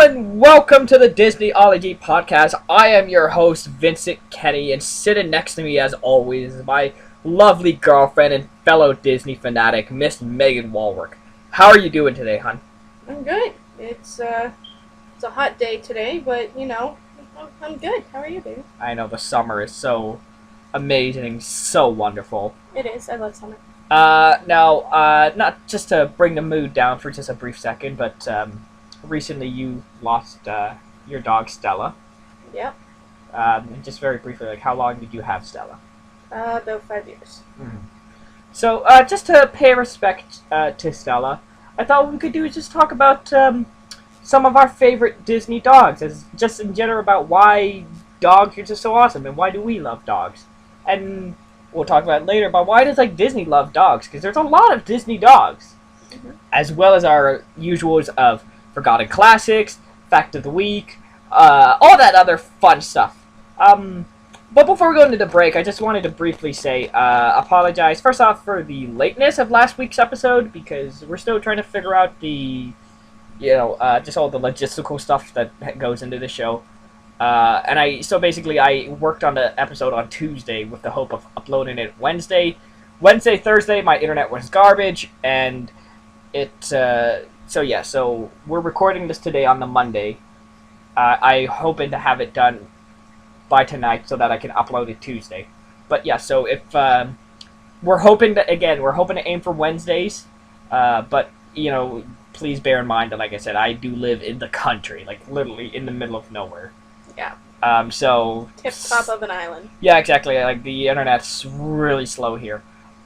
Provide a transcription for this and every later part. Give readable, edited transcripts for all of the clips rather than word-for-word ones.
and welcome to the Disneyology podcast. I am your host, Vincent Kenny, and sitting next to me, as always, is my lovely girlfriend and fellow Disney fanatic, Miss Megan Walwork. How are you doing today, hon? I'm good. It's a hot day today, but, I'm good. How are you, baby? I know, the summer is so amazing, so wonderful. It is. I love summer. Now, not just to bring the mood down for just a brief second, but, recently you lost your dog Stella. Yep. And just very briefly, how long did you have Stella? About 5 years. Mm-hmm. So, just to pay respect to Stella, I thought what we could do is just talk about some of our favorite Disney dogs, as just in general about why dogs are just so awesome and why do we love dogs. And we'll talk about it later, but why does Disney love dogs? Because there's a lot of Disney dogs, as well as our usuals of Forgotten Classics, Fact of the Week, all that other fun stuff. But before we go into the break, I just wanted to briefly say, apologize first off for the lateness of last week's episode, because we're still trying to figure out the, just all the logistical stuff that goes into the show. So basically I worked on the episode on Tuesday with the hope of uploading it Wednesday. Thursday, my internet was garbage, and So we're recording this today on the Monday. I'm hoping to have it done by tonight so that I can upload it Tuesday. But yeah, so if we're hoping to aim for Wednesdays. But please bear in mind that, like I said, I do live in the country, literally in the middle of nowhere. Yeah. Tip top of an island. Yeah, exactly. The internet's really slow here,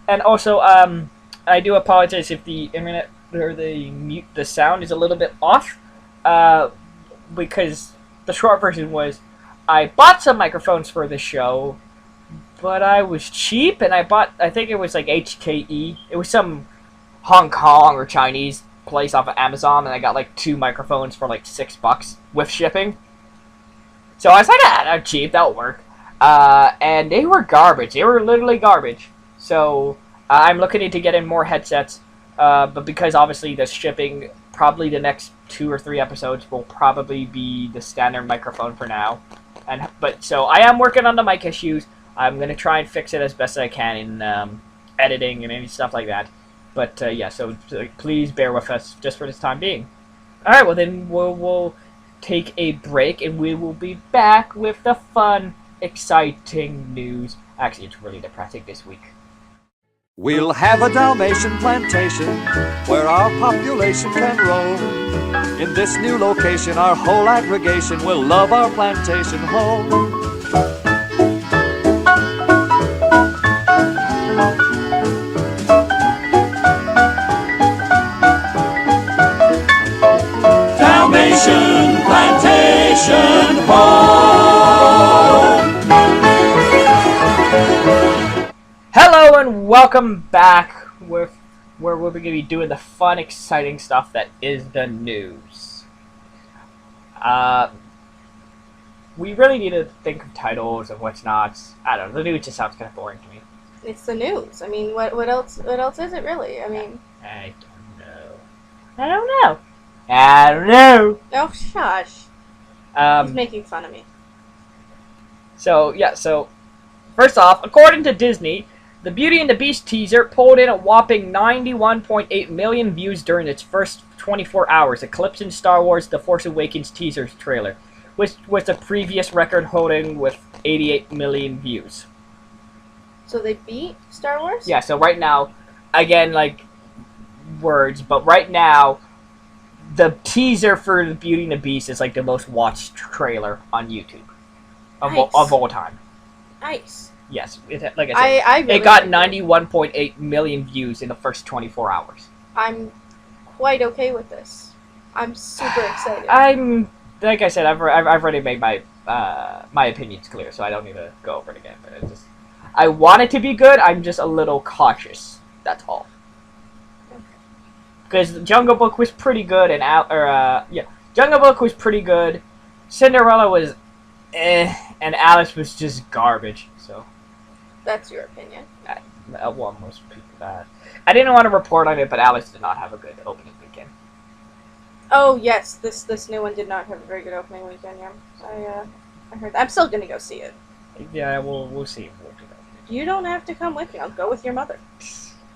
and also I do apologize if the internet or the sound is a little bit off, because the short version was I bought some microphones for the show, but I was cheap and I think it was HKE. It was some Hong Kong or Chinese place off of Amazon, and I got 2 microphones for $6 with shipping. So I was like, they're cheap, that'll work. And they were garbage. They were literally garbage. So I'm looking into getting more headsets. But because obviously the shipping, probably the next 2 or 3 episodes will probably be the standard microphone for now. So I am working on the mic issues. I'm gonna try and fix it as best as I can in editing and any stuff like that. But so please bear with us just for this time being. All right, well then we'll take a break and we will be back with the fun, exciting news. Actually, it's really depressing this week. We'll have a Dalmatian plantation where our population can roam. In this new location, our whole aggregation will love our plantation home. Dalmatian plantation home. Hello and welcome back with where we're going to be doing the fun, exciting stuff that is the news. We really need to think of titles and what's not. I don't know. The news just sounds kind of boring to me. It's the news. I mean, what else is it really? I mean, I don't know. Oh, shush. He's making fun of me. So first off, according to Disney, the Beauty and the Beast teaser pulled in a whopping 91.8 million views during its first 24 hours, eclipsing Star Wars The Force Awakens teaser trailer, which was the previous record holding with 88 million views. So they beat Star Wars? Yeah, so right now, again, words, but right now, the teaser for The Beauty and the Beast is the most watched trailer on YouTube of all time. Nice. Yes, like I said, really it got 91.8 million views in the first 24 hours. I'm quite okay with this. I'm super excited. Like I said, I've already made my my opinions clear, so I don't need to go over it again. But I want it to be good. I'm just a little cautious. That's all. Because Jungle Book was pretty good, and Jungle Book was pretty good. Cinderella was, and Alice was just garbage. So. That's your opinion. Well, most people that. I didn't want to report on it, but Alice did not have a good opening weekend. Oh yes, this new one did not have a very good opening weekend. Yeah, I heard that. I'm still gonna go see it. Yeah, we'll see. We'll do that. You don't have to come with me. I'll go with your mother.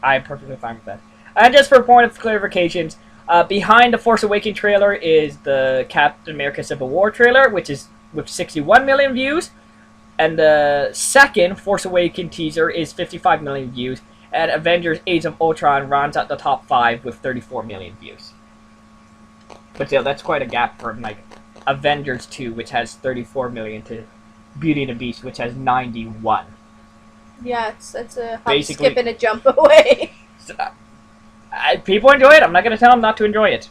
I'm perfectly fine with that. And just for point of clarifications, behind the Force Awakens trailer is the Captain America Civil War trailer, which is with 61 million views, and the second Force Awakens teaser is 55 million views, and Avengers: Age of Ultron rounds out the top 5 with 34 million views. But still, that's quite a gap from like Avengers 2, which has 34 million, to Beauty and the Beast, which has 91. Yeah, it's a hop, Basically- skip, and a jump away. People enjoy it. I'm not going to tell them not to enjoy it.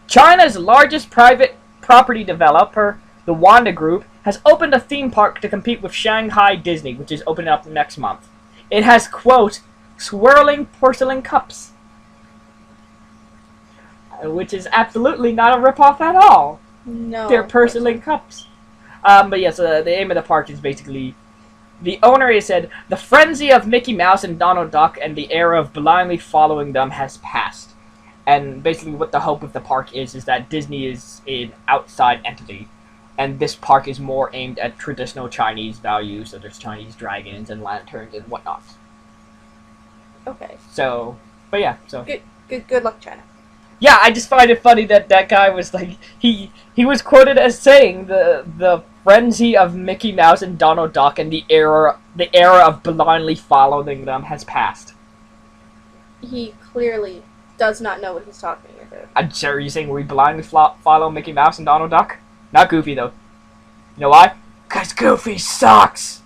China's largest private property developer, the Wanda Group, has opened a theme park to compete with Shanghai Disney, which is opening up next month. It has, quote, swirling porcelain cups, which is absolutely not a ripoff at all. No, They're porcelain cups. But yes, the aim of the park is basically... The owner has said, the frenzy of Mickey Mouse and Donald Duck and the era of blindly following them has passed. And basically what the hope of the park is that Disney is an outside entity. And this park is more aimed at traditional Chinese values, so there's Chinese dragons and lanterns and whatnot. Okay. So, but yeah, so... Good luck, China. Yeah, I just find it funny that that guy was like, he was quoted as saying the frenzy of Mickey Mouse and Donald Duck and the era of blindly following them has passed. He clearly does not know what he's talking about. I'm sure you're saying we blindly follow Mickey Mouse and Donald Duck? Not Goofy, though. You know why? Because Goofy sucks!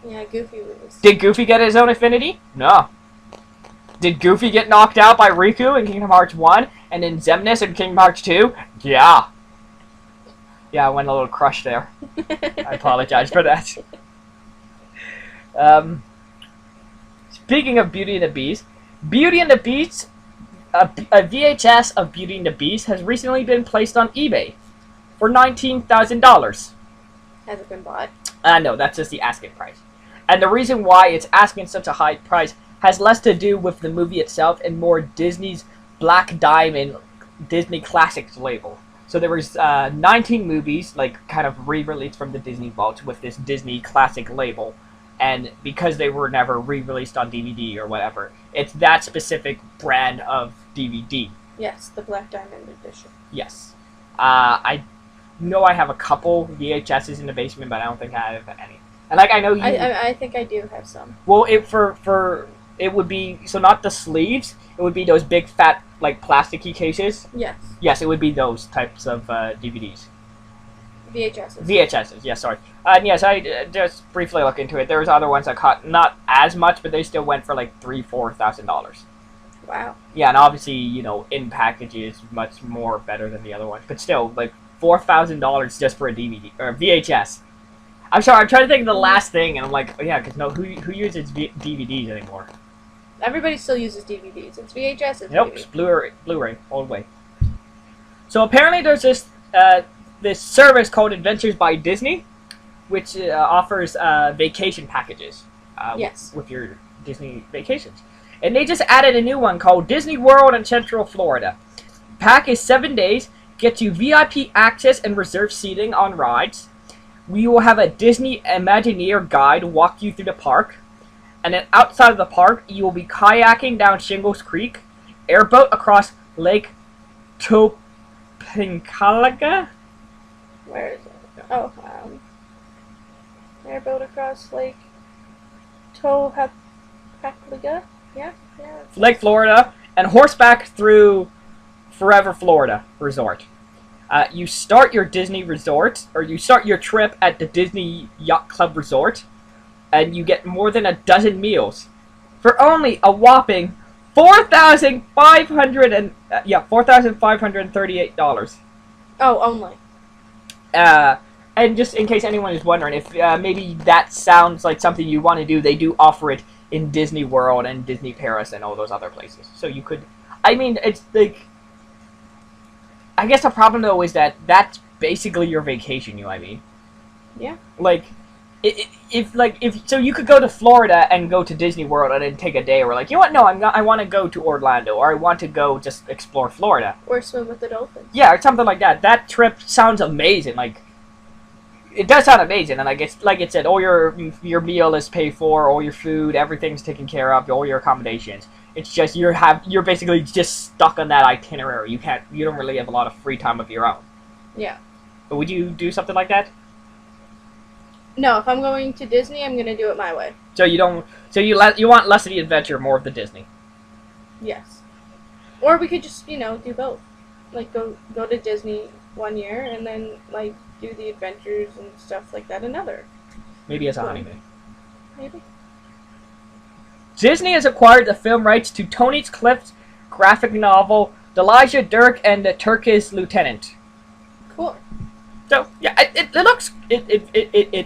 Yeah, Goofy was... Did Goofy get his own affinity? No. Did Goofy get knocked out by Riku in Kingdom Hearts 1 and in Xemnas in Kingdom Hearts 2? Yeah. Yeah, I went a little crushed there. I apologize for that. Speaking of Beauty and the Beast, Beauty and the Beast, a VHS of Beauty and the Beast has recently been placed on eBay for $19,000. Has it been bought? No, that's just the asking price. And the reason why it's asking such a high price has less to do with the movie itself and more Disney's Black Diamond Disney Classics label. So there was 19 movies, like, kind of re-released from the Disney Vault with this Disney Classic label. And because they were never re-released on DVD or whatever, it's that specific brand of DVD. Yes, the Black Diamond edition. Yes. I know I have a couple VHSs in the basement, but I don't think I have any. And like I know you, I think I do have some. well, it would be, so not the sleeves. It would be those big fat like plasticky cases. Yes. Yes, it would be those types of DVDs. VHSs. VHSs. Yes, sorry. And yes, I just briefly looked into it. There was other ones that cost not as much, but they still went for like $3,000-$4,000. Wow. Yeah, and obviously, you know, in package is much more better than the other ones, but still, like $4,000 just for a DVD or VHS. I'm sorry, I'm trying to think of the last thing, and I'm like, oh, yeah, because no, who uses DVDs anymore? Everybody still uses DVDs. It's VHS. It's Nope, DVD. it's Blu-ray, all the way. So apparently, there's this this service called Adventures by Disney, which offers vacation packages. Yes. With your Disney vacations, and they just added a new one called Disney World in Central Florida. Pack is 7 days, gets you VIP access and reserved seating on rides. We will have a Disney Imagineer guide walk you through the park. And then outside of the park, you will be kayaking down Shingles Creek, airboat across Lake Topinkalaga. Where is it? Oh, airboat across Lake Tohapakliga. Yeah. Lake Florida, and horseback through Forever Florida Resort. You start your Disney resort, or you start your trip at the Disney Yacht Club Resort, and you get more than a dozen meals for only a whopping $4,538. Oh, only. And just in case anyone is wondering, if maybe that sounds like something you want to do, they do offer it in Disney World and Disney Paris and all those other places. So you could, I mean, it's like, I guess the problem though is that that's basically your vacation, you know what I mean? Yeah. Like, if so, you could go to Florida and go to Disney World and then take a day, or like, you know what? No, I want to go to Orlando, or I want to go just explore Florida, Or swim with the dolphins. yeah, or something like that. That trip sounds amazing. Like, it does sound amazing, and like it said, all your meal is paid for, all your food, everything's taken care of, all your accommodations. It's just you're basically just stuck on that itinerary. You don't really have a lot of free time of your own. Yeah. But would you do something like that? No, if I'm going to Disney, I'm gonna do it my way. So you don't. So you want less of the adventure, more of the Disney. Yes. Or we could just, do both. Like go to Disney one year and then like do the adventures and stuff like that another. Maybe as a Cool. honeymoon. Maybe. Disney has acquired the film rights to Tony Clift's graphic novel, Elijah Dirk and the Turkish Lieutenant. Cool. So yeah, it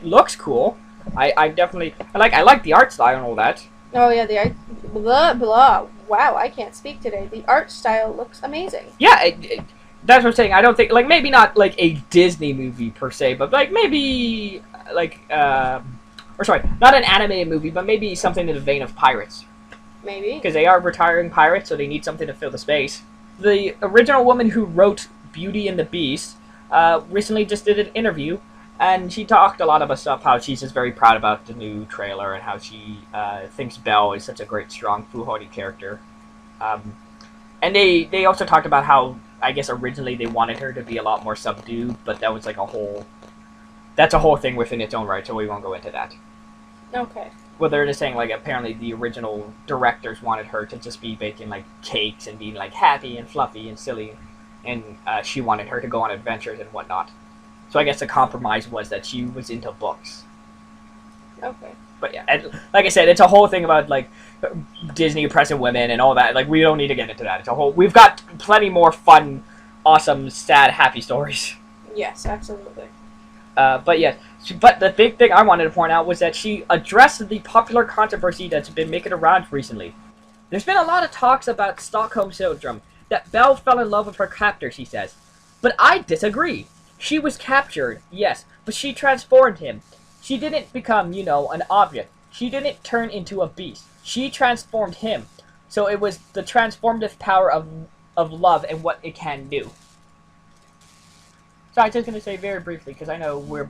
looks cool. I definitely I like the art style and all that. Oh yeah, the art. Blah blah. Wow, I can't speak today. The art style looks amazing. Yeah, that's what I'm saying. I don't think maybe not like a Disney movie per se, but like maybe or sorry, not an animated movie, but maybe something in the vein of Pirates, Maybe. because they are retiring pirates, so they need something to fill the space. The original woman who wrote Beauty and the Beast recently just did an interview, and she talked a lot about stuff, how she's just very proud about the new trailer, and how she thinks Belle is such a great, strong, foolhardy character. And they also talked about how, I guess originally they wanted her to be a lot more subdued, but that was like that's a whole thing within its own right, so we won't go into that. Okay. Well, they're just saying, like, apparently the original directors wanted her to just be baking, like, cakes and being, like, happy and fluffy and silly, and she wanted her to go on adventures and whatnot. So I guess the compromise was that she was into books. Okay. But yeah, and like I said, it's a whole thing about, like, Disney oppressing women and all that. Like, we don't need to get into that. We've got plenty more fun, awesome, sad, happy stories. Yes, absolutely. But yeah, but the big thing I wanted to point out was that she addressed the popular controversy that's been making around recently. There's been a lot of talks about Stockholm Syndrome, that Belle fell in love with her captor, she says. But I disagree. She was captured, yes, but she transformed him. She didn't become, an object. She didn't turn into a beast. She transformed him. So it was the transformative power of love and what it can do. So I'm just gonna say very briefly, because I know we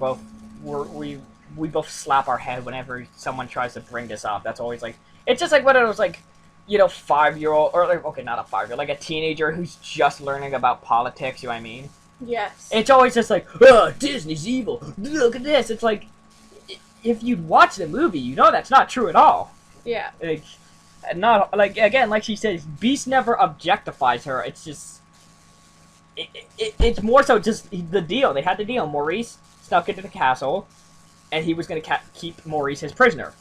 both slap our head whenever someone tries to bring this up. That's always like, it's just like when it was like, 5-year-old, or like, okay, not a 5-year-old, like a teenager who's just learning about politics. You know what I mean? Yes. It's always just like, oh, Disney's evil. Look at this. It's like, if you'd watch the movie, that's not true at all. Yeah. Like, not like again, like she says, Beast never objectifies her. It's just. It's more so just the deal. They had the deal. Maurice snuck into the castle, and he was going to keep Maurice his prisoner.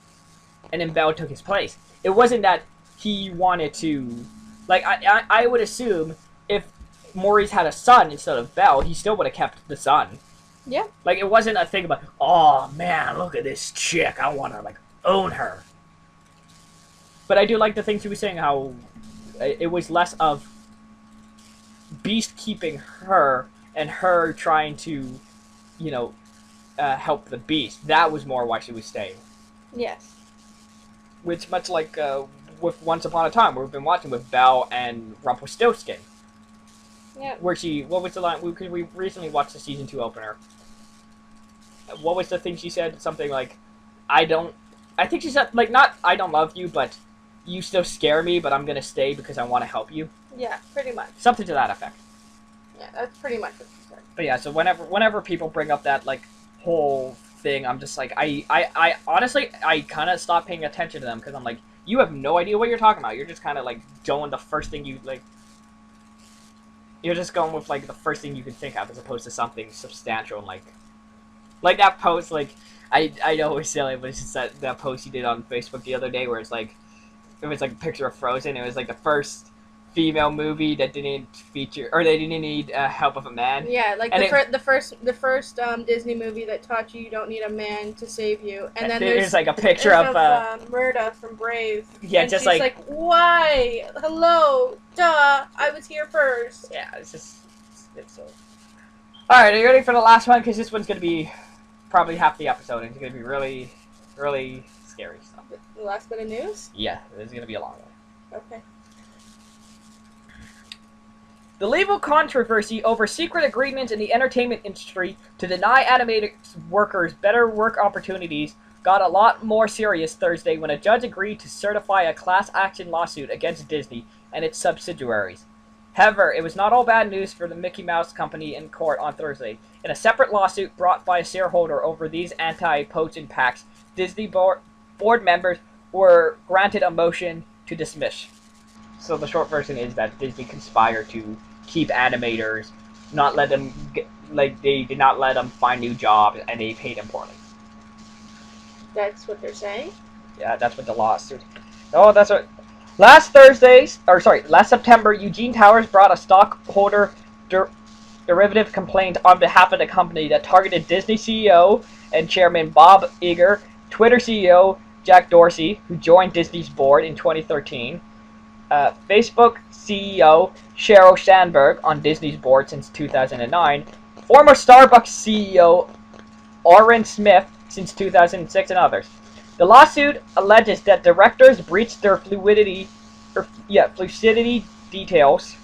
And then Belle took his place. It wasn't that he wanted to... Like, I would assume if Maurice had a son instead of Belle, he still would have kept the son. Yeah. Like, it wasn't a thing about, oh, man, look at this chick. I want to, like, own her. But I do like the thing she was saying, how it was less of Beast keeping her and her trying to, help the Beast. That was more why she was staying. Yes. Which, much like with Once Upon a Time, we've been watching with Belle and Rumpelstiltskin. Yeah. Where what was the line? We recently watched the season 2 opener. What was the thing she said? Something like, I think she said, like, not I don't love you, but you still scare me, but I'm gonna stay because I want to help you. Yeah, pretty much. Something to that effect. Yeah, that's pretty much what she said. But yeah, so whenever people bring up that, like, whole thing, I'm just like, I honestly, I kind of stop paying attention to them, because I'm like, you have no idea what you're talking about. You're just kind of, like, going the first thing you, like, you're just going with, like, the first thing you can think of, as opposed to something substantial, and, like that post, like, I know it's silly, but it's just that post you did on Facebook the other day, where it's like, it was like a picture of Frozen. It was like the first female movie that didn't feature, or they didn't need help of a man. Yeah, like and the first Disney movie that taught you don't need a man to save you. And then there's like a picture of Murda from Brave. Yeah, and just she's like, why? Hello, duh, I was here first. Yeah, it's so. All right, are you ready for the last one? Because this one's gonna be probably half the episode, and it's going to be really, really scary stuff. The last bit of news? Yeah, this is going to be a long one. Okay. The legal controversy over secret agreements in the entertainment industry to deny animated workers better work opportunities got a lot more serious Thursday when a judge agreed to certify a class action lawsuit against Disney and its subsidiaries. However, it was not all bad news for the Mickey Mouse Company in court on Thursday. In a separate lawsuit brought by a shareholder over these anti-poaching pacts, Disney board members were granted a motion to dismiss. So the short version is that Disney conspired to keep animators, not let them they did not let them find new jobs, and they paid them poorly. That's what they're saying? Yeah, that's what the lawsuit. Oh, that's what. Last September, Eugene Towers brought a stockholder derivative complaint on behalf of the company that targeted Disney CEO and chairman Bob Iger, Twitter CEO Jack Dorsey, who joined Disney's board in 2013, Facebook CEO Sheryl Sandberg on Disney's board since 2009, former Starbucks CEO Orrin Smith since 2006, and others. The lawsuit alleges that directors breached their fluidity details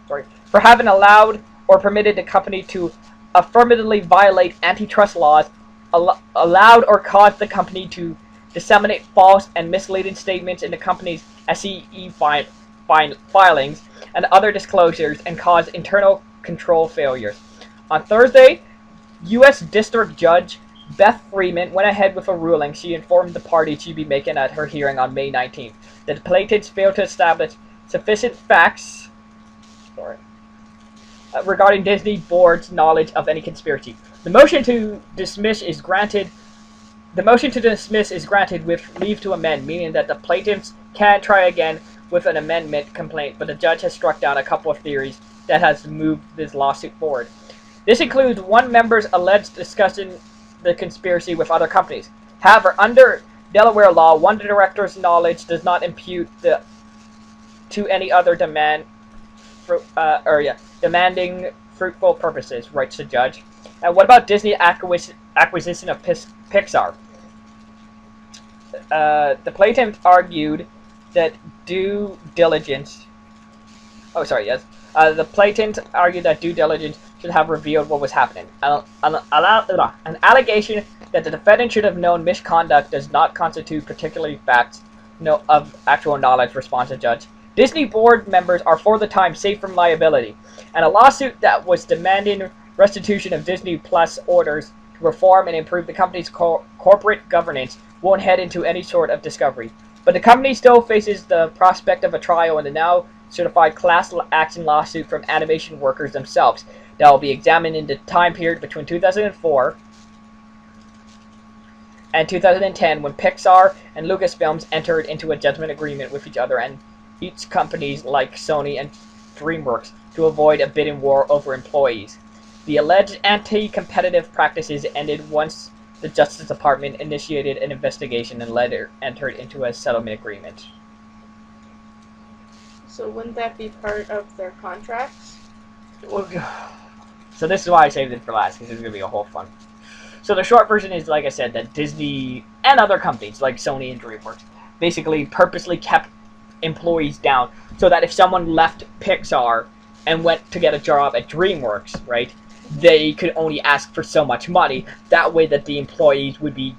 for having allowed or permitted the company to affirmatively violate antitrust laws, allowed or caused the company to disseminate false and misleading statements in the company's SEC filings and other disclosures, and cause internal control failures. On Thursday, U.S. District Judge Beth Freeman went ahead with a ruling. She informed the party she'd be making at her hearing on May 19th that the plaintiffs failed to establish sufficient facts regarding Disney board's knowledge of any conspiracy. The motion to dismiss is granted with leave to amend, meaning that the plaintiffs can try again with an amendment complaint, but the judge has struck down a couple of theories that has moved this lawsuit forward. This includes one member's alleged discussing the conspiracy with other companies. However, under Delaware law, one director's knowledge does not impute to any other demanding fruitful purposes, writes the judge. And what about Disney acquisition of Pixar? The plaintiff argued that due diligence. The plaintiff argued that due diligence should have revealed what was happening. An allegation that the defendant should have known misconduct does not constitute particularly facts of actual knowledge, responds the judge. Disney board members are for the time safe from liability, and a lawsuit that was demanding restitution of Disney Plus orders to reform and improve the company's corporate governance won't head into any sort of discovery. But the company still faces the prospect of a trial in the now certified class action lawsuit from animation workers themselves that will be examined in the time period between 2004 and 2010, when Pixar and Lucasfilms entered into a judgment agreement with each other and each companies like Sony and DreamWorks to avoid a bidding war over employees. The alleged anti-competitive practices ended once the Justice Department initiated an investigation and later entered into a settlement agreement. So wouldn't that be part of their contracts? So this is why I saved it for last, because this is going to be a whole fun. So the short version is, like I said, that Disney and other companies like Sony and DreamWorks basically purposely kept employees down so that if someone left Pixar and went to get a job at DreamWorks, right, they could only ask for so much money. That way that the employees would be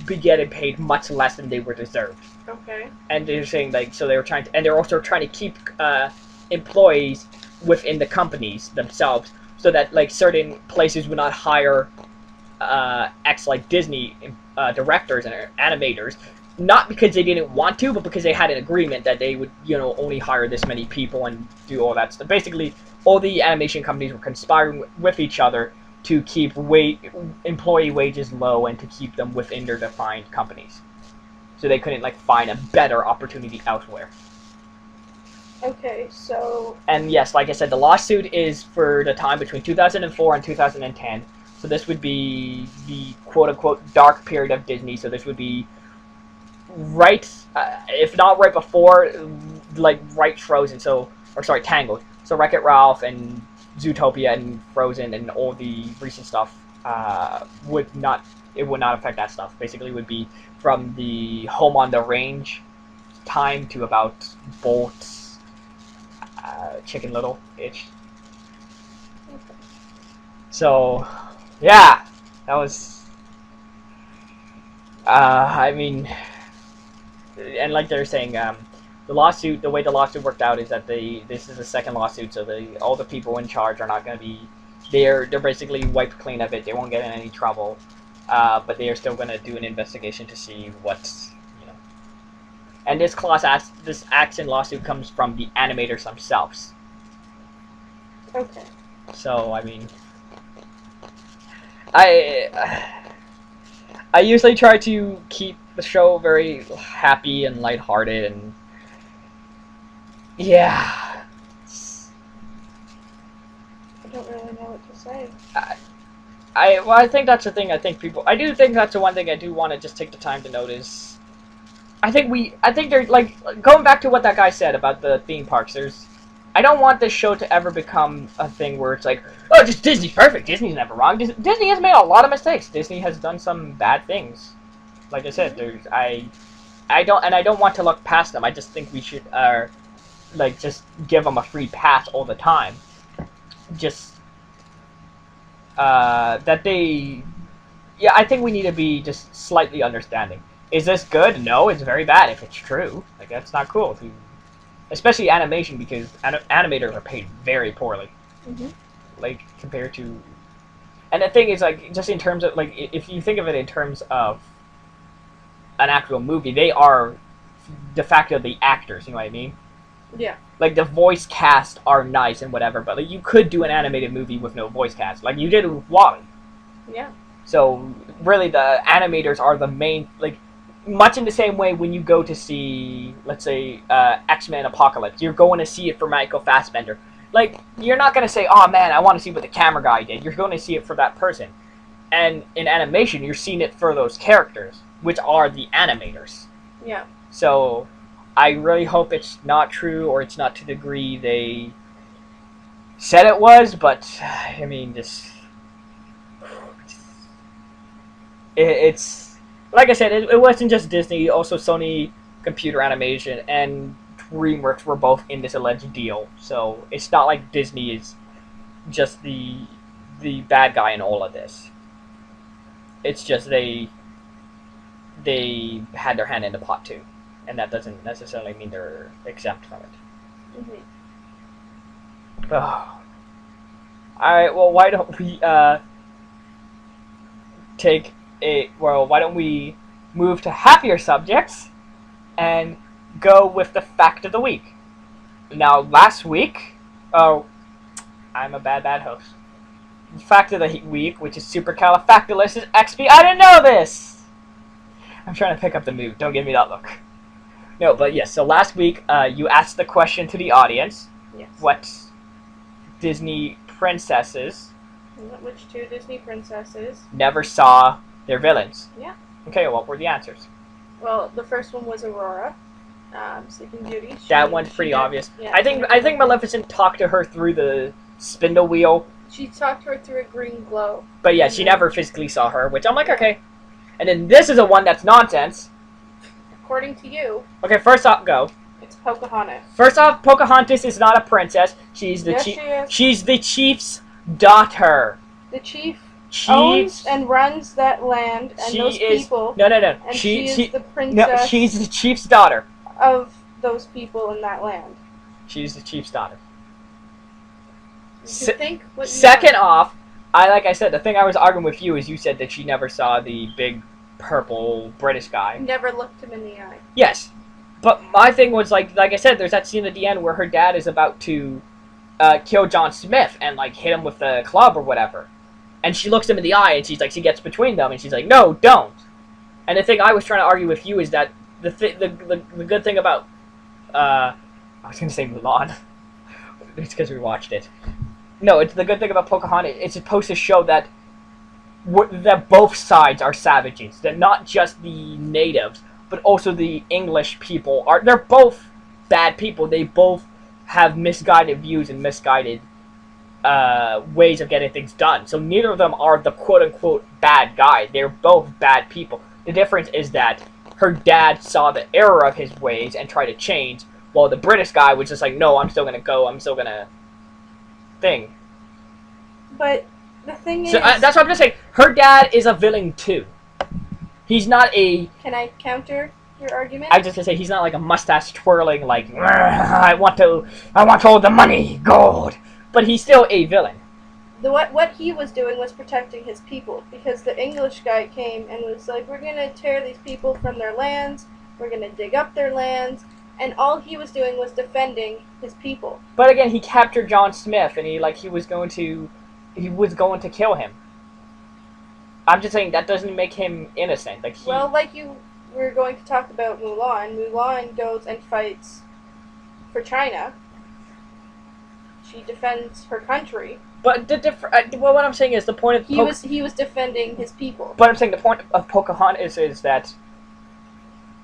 getting paid much less than they were deserved. Okay. And they're saying, like, so they were trying to, and they're also trying to keep employees within the companies themselves, so that, like, certain places would not hire like Disney directors and animators, not because they didn't want to, but because they had an agreement that they would, only hire this many people and do all that stuff. Basically, all the animation companies were conspiring with each other to keep employee wages low and to keep them within their defined companies, so they couldn't, like, find a better opportunity elsewhere. Okay, so... And yes, like I said, the lawsuit is for the time between 2004 and 2010. So this would be the quote-unquote dark period of Disney. So this would be right, if not right before, like right Frozen. Tangled. So Wreck-It Ralph and Zootopia and Frozen and all the recent stuff would not affect that stuff. Basically, it would be from the home on the range time to about Bolt Chicken Little ish. So, yeah, that was. I mean, and like they're saying, the lawsuit. The way the lawsuit worked out is that this is the second lawsuit, so all the people in charge are not going to be. They're basically wiped clean of it. They won't get in any trouble, but they are still going to do an investigation to see what's. And this action lawsuit comes from the animators themselves. Okay. So I mean, I usually try to keep the show very happy and lighthearted, and yeah. I don't really know what to say. I think that's the thing. I do think that's the one thing I do want to just take the time to notice. I think they're like going back to what that guy said about the theme parks. I don't want this show to ever become a thing where it's like, oh, just Disney's perfect. Disney's never wrong. Disney has made a lot of mistakes. Disney has done some bad things. Like I said, I don't want to look past them. I just think we should just give them a free pass all the time. Just that they, yeah, I think we need to be just slightly understanding. Is this good? No, it's very bad if it's true. Like, that's not cool. Especially animation, because animators are paid very poorly. Mm-hmm. Like, compared to... And the thing is, like, just in terms of, like, if you think of it in terms of an actual movie, they are de facto the actors, you know what I mean? Yeah. Like, the voice cast are nice and whatever, but, like, you could do an animated movie with no voice cast. Like, you did it with WALL-E. Yeah. So, really, the animators are the main, like... Much in the same way when you go to see, let's say, X-Men Apocalypse, you're going to see it for Michael Fassbender. Like, you're not going to say, oh man, I want to see what the camera guy did. You're going to see it for that person. And in animation, you're seeing it for those characters, which are the animators. Yeah. So, I really hope it's not true, or it's not to the degree they said it was, but, I mean, it's... Like I said, it wasn't just Disney. Also, Sony Computer Animation and DreamWorks were both in this alleged deal. So it's not like Disney is just the bad guy in all of this. It's just they had their hand in the pot too, and that doesn't necessarily mean they're exempt from it. Mm-hmm. Oh. All right. Well, why don't we why don't we move to happier subjects and go with the fact of the week. Now, last week, I'm a bad host. The fact of the week, which is supercalifragilisticexpialidocious. I didn't know this! I'm trying to pick up the mood. Don't give me that look. No, but yes, so last week, you asked the question to the audience. Yes. What Disney princesses... Which two Disney princesses never saw their villains? Yeah. Okay, what were the answers? Well, the first one was Aurora, Sleeping Beauty. That one's pretty obvious. Yeah, I think Maleficent talked to her through the spindle wheel. She talked to her through a green glow. But yeah, she never physically saw her, which I'm like, okay. And then this is a one that's nonsense. According to you. Okay, first off, go. It's Pocahontas. First off, Pocahontas is not a princess. She's the Yes, she is. She's the chief's daughter. The chief owns and runs that land and those people. No. And she is the princess. No, she's the chief's daughter. Of those people in that land. She's the chief's daughter. Think what you Second off, like I said, the thing I was arguing with you is you said that she never saw the big purple British guy. Never looked him in the eye. Yes, but my thing was like I said, there's that scene at the end where her dad is about to kill John Smith and like hit him with the club or whatever, and she looks him in the eye and she's like, she gets between them and she's like, no, don't. And the thing I was trying to argue with you is that the good thing about I was gonna say Mulan. It's because we watched it. No, it's the good thing about Pocahontas. It's supposed to show that both sides are savages. That not just the natives, but also the English people are. They're both bad people. They both have misguided views and misguided ways of getting things done. So neither of them are the quote-unquote bad guy. They're both bad people. The difference is that her dad saw the error of his ways and tried to change, while the British guy was just like, no, I'm still going to go, I'm still going to thing. But the thing is... So, that's what I'm just saying. Her dad is a villain too. He's not a... Can I counter your argument? I was just going to say, he's not like a mustache twirling, like, I want all the money, gold. But he's still a villain. What he was doing was protecting his people, because the English guy came and was like, we're going to tear these people from their lands, we're going to dig up their lands, and all he was doing was defending his people. But again, he captured John Smith, and he was going to kill him. I'm just saying that doesn't make him innocent. Well, like you were going to talk about Mulan. Mulan goes and fights for China. She defends her country. But well, what I'm saying is the point of he was defending his people. But I'm saying the point of Pocahontas is that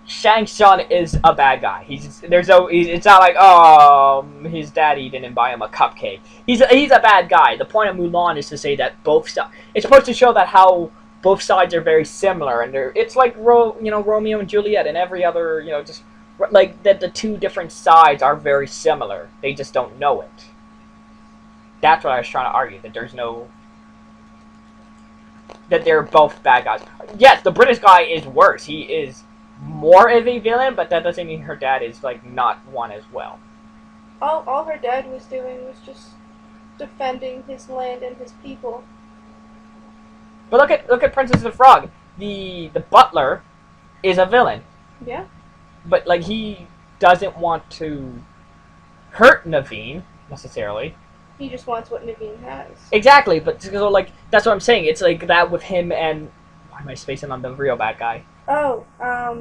Shang Tsung is a bad guy. It's not like his daddy didn't buy him a cupcake. He's a bad guy. The point of Mulan is to say that both sides. It's supposed to show that how both sides are very similar, and it's like Romeo and Juliet and every other just like that the two different sides are very similar. They just don't know it. That's what I was trying to argue, that they're both bad guys. Yes, the British guy is worse. He is more of a villain, but that doesn't mean her dad is not one as well. All her dad was doing was just defending his land and his people. But look at Princess and the Frog. The butler is a villain. Yeah. But he doesn't want to hurt Naveen necessarily. He just wants what Naveen has. Exactly, but so that's what I'm saying. It's like that with him and why am I spacing on the real bad guy? Oh, I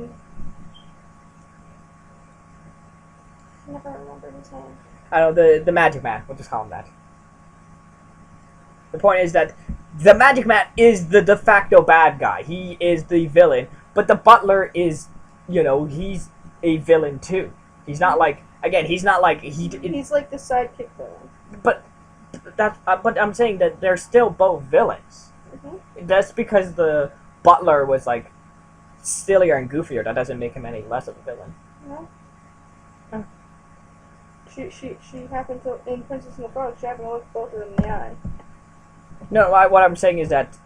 never remember his name. I don't know, the Magic Man. We'll just call him that. The point is that the Magic Man is the de facto bad guy. He is the villain, but the butler is, he's a villain too. He's not he's not like he's like the sidekick villain. But but I'm saying that they're still both villains. Mm-hmm. That's because the butler was sillier and goofier. That doesn't make him any less of a villain. No. Oh. She happened to, in Princess and the Frog, she happened to look both of them in the eye. No, what I'm saying is that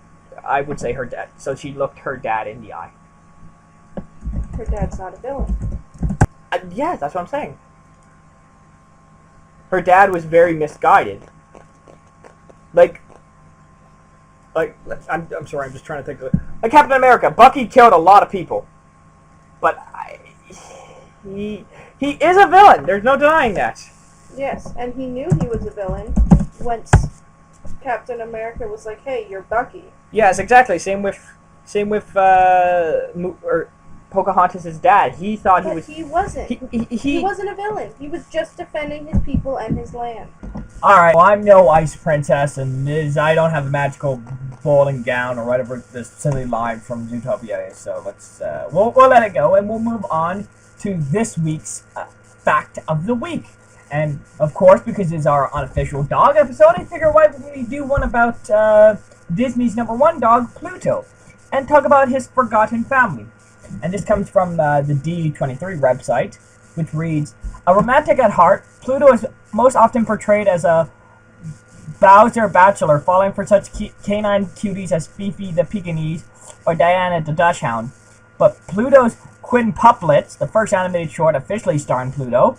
I would say her dad. So she looked her dad in the eye. Her dad's not a villain. Yeah, that's what I'm saying. Her dad was very misguided. I'm sorry, I'm just trying to think of it. Like Captain America, Bucky killed a lot of people, but he is a villain. There's no denying that. Yes, and he knew he was a villain once Captain America was like, "Hey, you're Bucky." Yes, exactly. Same with Pocahontas' dad. He thought he was. He wasn't. He wasn't a villain. He was just defending his people and his land. Alright, well, I'm no ice princess, and I don't have a magical bowling gown or whatever this silly line from Zootopia is, so let's, we'll let it go, and we'll move on to this week's Fact of the Week. And, of course, because it's our unofficial dog episode, I figure why don't we do one about Disney's #1 dog, Pluto, and talk about his forgotten family. And this comes from the D23 website, which reads, a romantic at heart, Pluto is most often portrayed as a Bowser bachelor, falling for such canine cuties as Fifi the Pekingese or Diana the Dachshund. But Pluto's Quintuplets, the first animated short officially starring Pluto,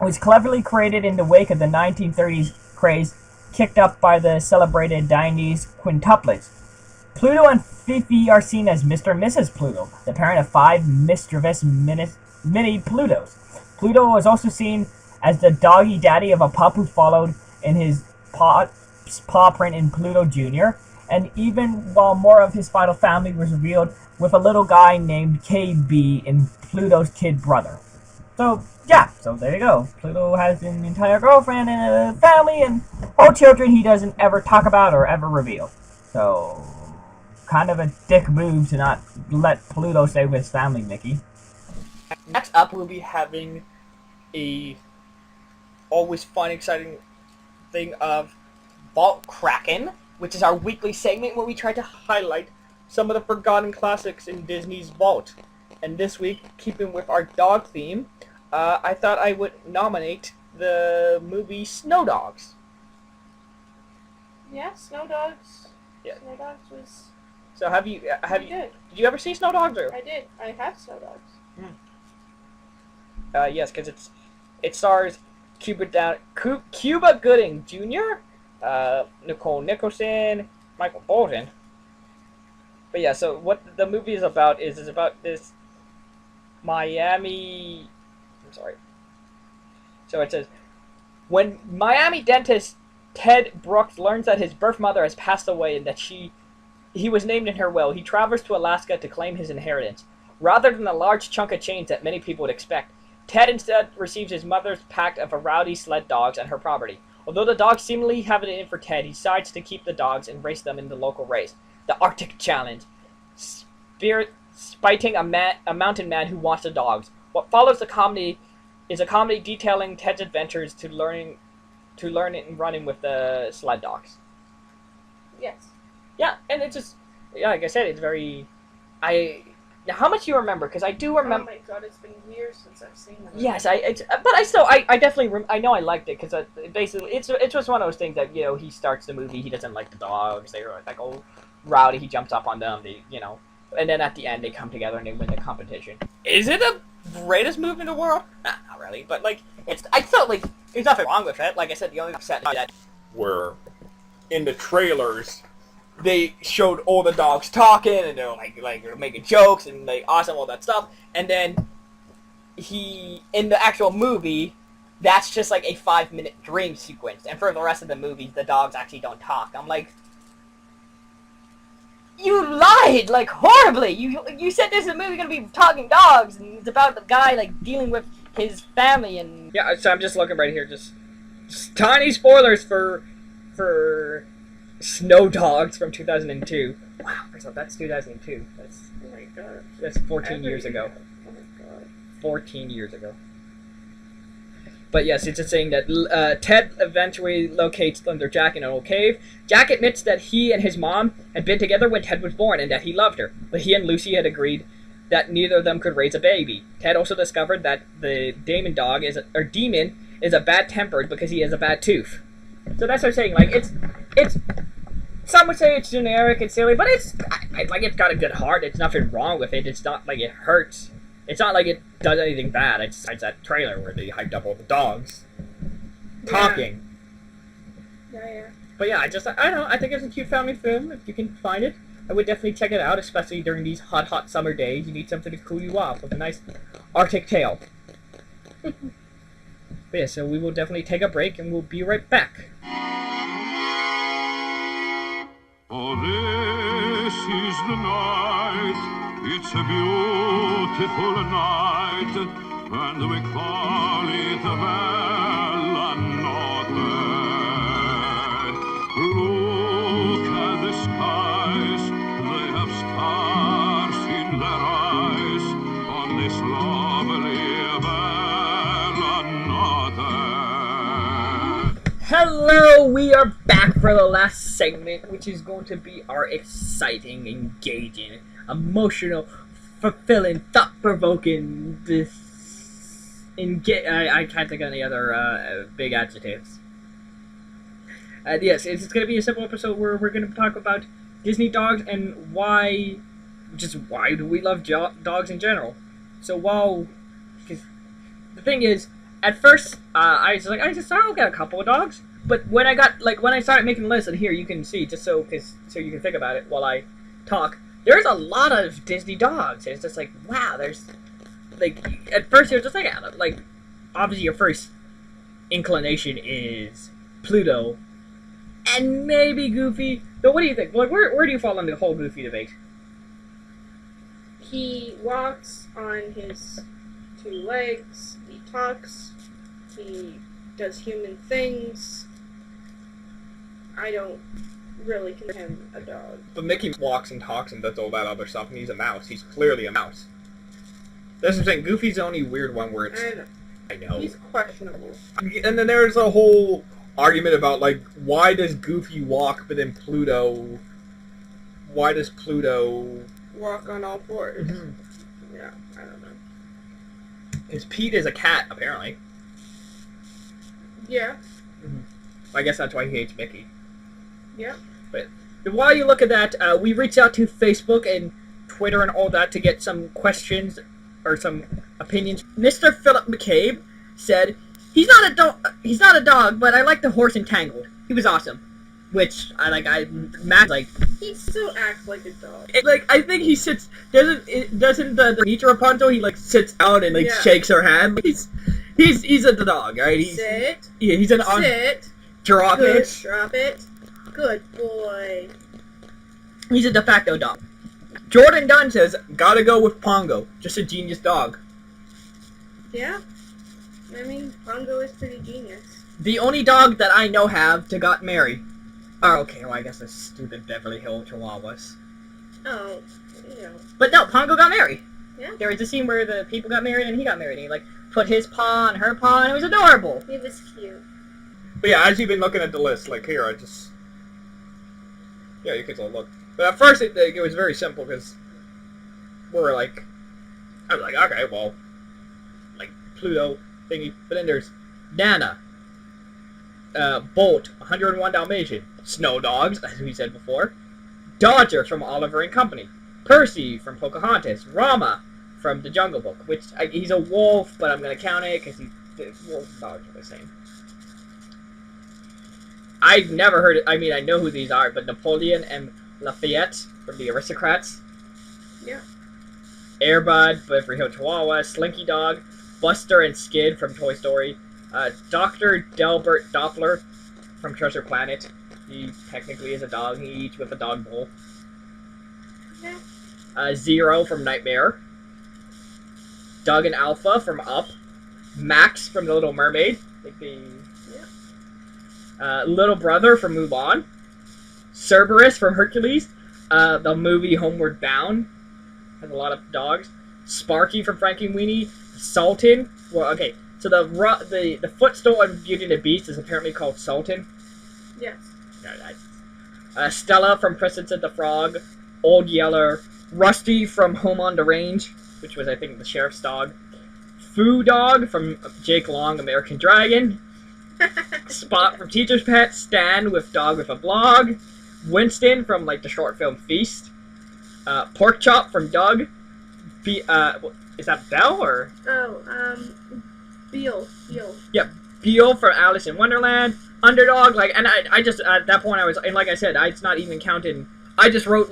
was cleverly created in the wake of the 1930s craze kicked up by the celebrated Dianese quintuplets. Pluto and Fifi are seen as Mr. and Mrs. Pluto, the parent of 5 mischievous mini Plutos. Pluto was also seen as the doggy daddy of a pup who followed in his paw print in Pluto Jr., and even while more of his final family was revealed with a little guy named KB in Pluto's kid brother. So, yeah, so there you go. Pluto has an entire girlfriend and a family and 4 children he doesn't ever talk about or ever reveal. So, kind of a dick move to not let Pluto stay with his family, Mickey. Next up, we'll be having a always fun, exciting thing of Vault Kraken, which is our weekly segment where we try to highlight some of the forgotten classics in Disney's vault. And this week, keeping with our dog theme, I thought I would nominate the movie Snow Dogs. Yeah, Snow Dogs. Yeah. Snow Dogs was. So have you Good. did you ever see Snow Dogs? Or? I did. I have Snow Dogs. Yes, because it stars Cuba Gooding Jr., Nicole Nicholson, Michael Bolton. But yeah, so what the movie is about is about this Miami. I'm sorry. So it says, when Miami dentist Ted Brooks learns that his birth mother has passed away and that he was named in her will, he travels to Alaska to claim his inheritance. Rather than a large chunk of change that many people would expect, Ted instead receives his mother's pack of rowdy sled dogs and her property. Although the dogs seemingly have it in for Ted, he decides to keep the dogs and race them in the local race, the Arctic Challenge, spiting a mountain man who wants the dogs. What follows the comedy is a comedy detailing Ted's adventures to learning and running with the sled dogs. Yes. Yeah, and it's just, yeah, like I said, it's very, now how much do you remember? Because I do remember. Oh my god, it's been years since I've seen that. Yes, I definitely, I know I liked it, because basically, it's just one of those things that, you know, he starts the movie, he doesn't like the dogs, they're like, oh, rowdy, he jumps up on them, they, you know, and then at the end, they come together and they win the competition. Is it the greatest movie in the world? Nah, not really, but, like, I felt like, there's nothing wrong with it. Like I said, the only upset that were in the trailers, they showed all the dogs talking, and they're like making jokes, and like awesome, all that stuff, and then in the actual movie, that's just like a 5-minute dream sequence, and for the rest of the movie, the dogs actually don't talk. I'm like, you lied, like, horribly! You said this is a movie gonna be talking dogs, and it's about the guy, like, dealing with his family, and... Yeah, so I'm just looking right here, just tiny spoilers for Snow Dogs from 2002. Wow, that's 2002. That's, Oh my god. that's 14 years ago. Oh my god. 14 years ago. But yes, it's just saying that Ted eventually locates Thunder Jack in an old cave. Jack admits that he and his mom had been together when Ted was born and that he loved her, but he and Lucy had agreed that neither of them could raise a baby. Ted also discovered that the demon is a bad-tempered because he has a bad tooth. So that's what I'm saying. Like, it's some would say it's generic and silly, but it's got a good heart. It's nothing wrong with it. It's not like it hurts. It's not like it does anything bad. It's that trailer where they hyped up all the dogs talking. Yeah. But yeah, I don't know. I think it's a cute family film. If you can find it, I would definitely check it out, especially during these hot summer days. You need something to cool you off with a nice Arctic tale. But yeah, so we will definitely take a break, and we'll be right back. Oh, this is the night. It's a beautiful night, and we call it a bella notte. Look at the skies, they have stars in their eyes on this lovely bella notte. Hello, we are back for the last segment, which is going to be our exciting, engaging, emotional, fulfilling, thought-provoking, I can't think of any other big adjectives. Yes, it's going to be a simple episode where we're going to talk about Disney dogs and why do we love dogs in general. So because the thing is, at first, I'll get a couple of dogs, but when I started making lists, and here you can see, just so you can think about it while I talk, there's a lot of Disney dogs. It's just like, wow, there's, like, at first you're just like, obviously your first inclination is Pluto, and maybe Goofy. But what do you think? Like, where do you fall on the whole Goofy debate? He walks on his 2 legs, he talks, he does human things. I don't really consider him a dog. But Mickey walks and talks and does all that other stuff, and he's a mouse. He's clearly a mouse. That's what I'm saying. Goofy's the only weird one where it's... I know. He's questionable. And then there's a whole argument about like why does Goofy walk, but then Pluto? Why does Pluto Walk on all fours. Mhm. Yeah, I don't know. Because Pete is a cat, apparently. Yeah. I guess that's why he hates Mickey. Yeah. But while you look at that, we reached out to Facebook and Twitter and all that to get some questions or some opinions. Mr. Philip McCabe said he's not a dog, but I like the horse Entangled. He was awesome. Which Matt like. He still acts like a dog. I think he sits. Doesn't the teacher Rapunzel? He sits out and Yeah. shakes her hand. He's a dog, right? Sit. Yeah, he's an Sit. drop Good. it. Drop it. Good boy. He's a de facto dog. Jordan Dunn says, gotta go with Pongo. Just a genius dog. Yeah. I mean, Pongo is pretty genius. The only dog that I know to got married. Oh, okay, well, I guess the stupid Beverly Hill Chihuahuas. Oh, you know. But no, Pongo got married. Yeah. There was a scene where the people got married and he got married. And he, put his paw on her paw and it was adorable. He was cute. But yeah, as you've been looking at the list, here, I just... Yeah, you can all look. But at first, it was very simple, because I was like, okay, well, Pluto thingy. But then there's Nana, Bolt, 101 Dalmatian, Snow Dogs, as we said before, Dodger from Oliver and Company, Percy from Pocahontas, Rama from The Jungle Book, which he's a wolf, but I'm going to count it because wolf and dogs are the same. I've never heard it. I mean, I know who these are, but Napoleon and Lafayette from The Aristocrats. Yeah. Airbud, Beverly Hill Chihuahua, Slinky Dog, Buster and Skid from Toy Story, Dr. Delbert Doppler from Treasure Planet. He technically is a dog. He eats with a dog bowl. Yeah. Zero from Nightmare. Doug and Alpha from Up. Max from The Little Mermaid. Little Brother from Mulan. Cerberus from Hercules. The movie Homeward Bound has a lot of dogs. Sparky from Frankenweenie. Sultan. Well, okay. So the footstool on Beauty and the Beast is apparently called Sultan. Yes. Stella from Princess and the Frog. Old Yeller. Rusty from Home on the Range, which was, I think, the sheriff's dog. Foo Dog from Jake Long, American Dragon. Spot from Teacher's Pet. Stan with Dog with a Blog. Winston from, the short film Feast. Pork Chop from Doug. Is that Belle, or? Oh, Beale. Yep, Beale from Alice in Wonderland. Underdog, and I just, at that point, and like I said, it's not even counting, I just wrote,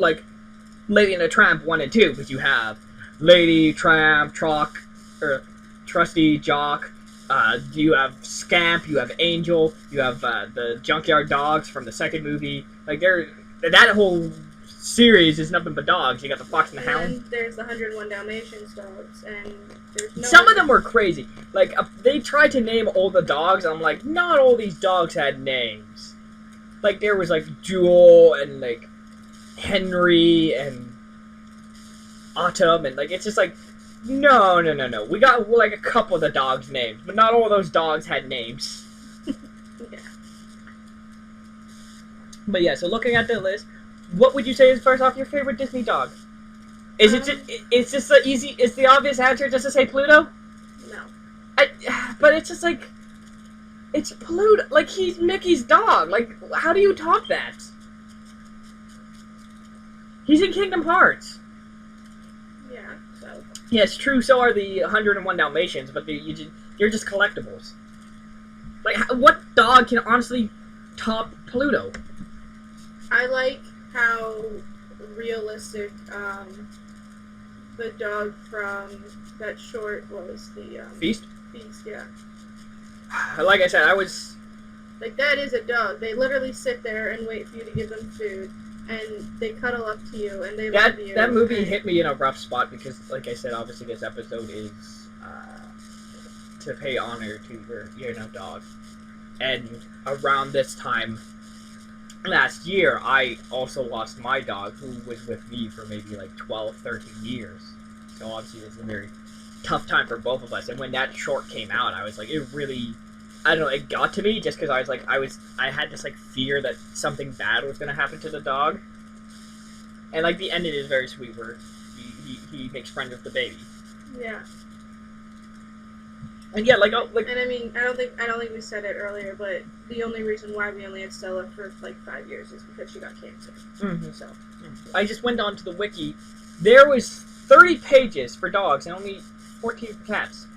Lady and the Tramp 1 and 2, because you have Lady, Tramp, Trusty, Jock, you have Scamp, you have Angel, you have the Junkyard Dogs from the second movie. That whole series is nothing but dogs. You got the Fox and the Hound. And there's the 101 Dalmatians dogs, and there's no... Some of them were crazy. They tried to name all the dogs, and I'm like, not all these dogs had names. There was, Jewel, and, Henry, and Autumn, and, it's just no. We got, a couple of the dogs' names, but not all those dogs had names. Yeah. But yeah, so looking at the list, what would you say is first off your favorite Disney dog? Is is the obvious answer just to say Pluto? No. But it's just it's Pluto. He's Mickey's dog. How do you top that? He's in Kingdom Hearts. Yeah, so... Yes, true, so are the 101 Dalmatians, but you're just collectibles. What dog can honestly top Pluto? I like how realistic the dog from that short was. The Feast? Feast, yeah. Like I said, I was... that is a dog. They literally sit there and wait for you to give them food. And they cuddle up to you, and they love you. That movie hit me in a rough spot because, like I said, obviously this episode is to pay honor to your dog. And around this time last year, I also lost my dog, who was with me for maybe 12, 13 years. So obviously it's a very tough time for both of us. And when that short came out, I was it really I don't know, it got to me just because I had this like fear that something bad was gonna happen to the dog. And like the ending is very sweet where he makes friends with the baby. Yeah. And yeah, like And I mean, I don't think we said it earlier, but the only reason why we only had Stella for like 5 years is because she got cancer. Mhm. So I just went onto the wiki. There was 30 pages for dogs and only 14 for cats.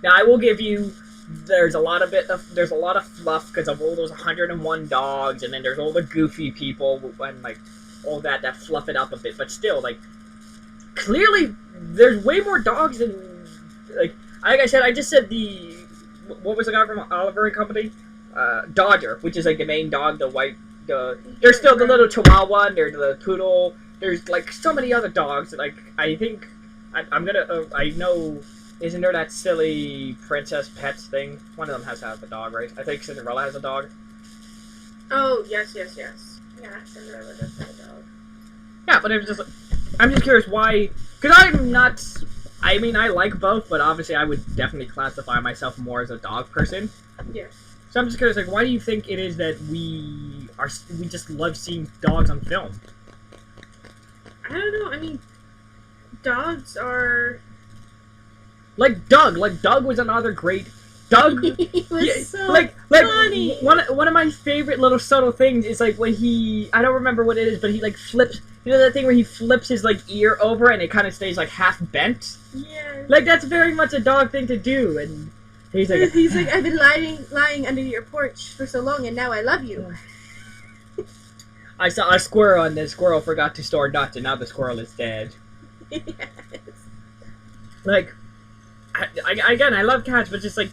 Now I will give you, there's a lot of fluff because of all those 101 dogs, and then there's all the goofy people and like all that fluff it up a bit. But still, like clearly there's way more dogs than like I said. I just said what was the guy from Oliver and Company? Dodger, which is like the main dog, the white. There's still the little Chihuahua, and there's the poodle. There's like so many other dogs. Like I think I'm gonna. I know. Isn't there that silly princess pets thing? One of them has to have a dog, right? I think Cinderella has a dog. oh yes. Yeah, Cinderella does have a dog. Yeah, but I'm just curious why. Because I'm not. I mean, I like both, but obviously I would definitely classify myself more as a dog person. Yeah. So I'm just curious, like, why do you think it is that we just love seeing dogs on film? I don't know. I mean, dogs are. Like Doug was another great. Doug He was so like funny. one of my favorite little subtle things is like when I don't remember what it is, but he like flips. You know that thing where he flips his like ear over and it kind of stays like half bent. Yeah. Like that's very much a dog thing to do, and he's like I've been lying under your porch for so long, and now I love you. I saw a squirrel, and the squirrel forgot to store nuts, and now the squirrel is dead. Yes. Like, again, I love cats, but just like,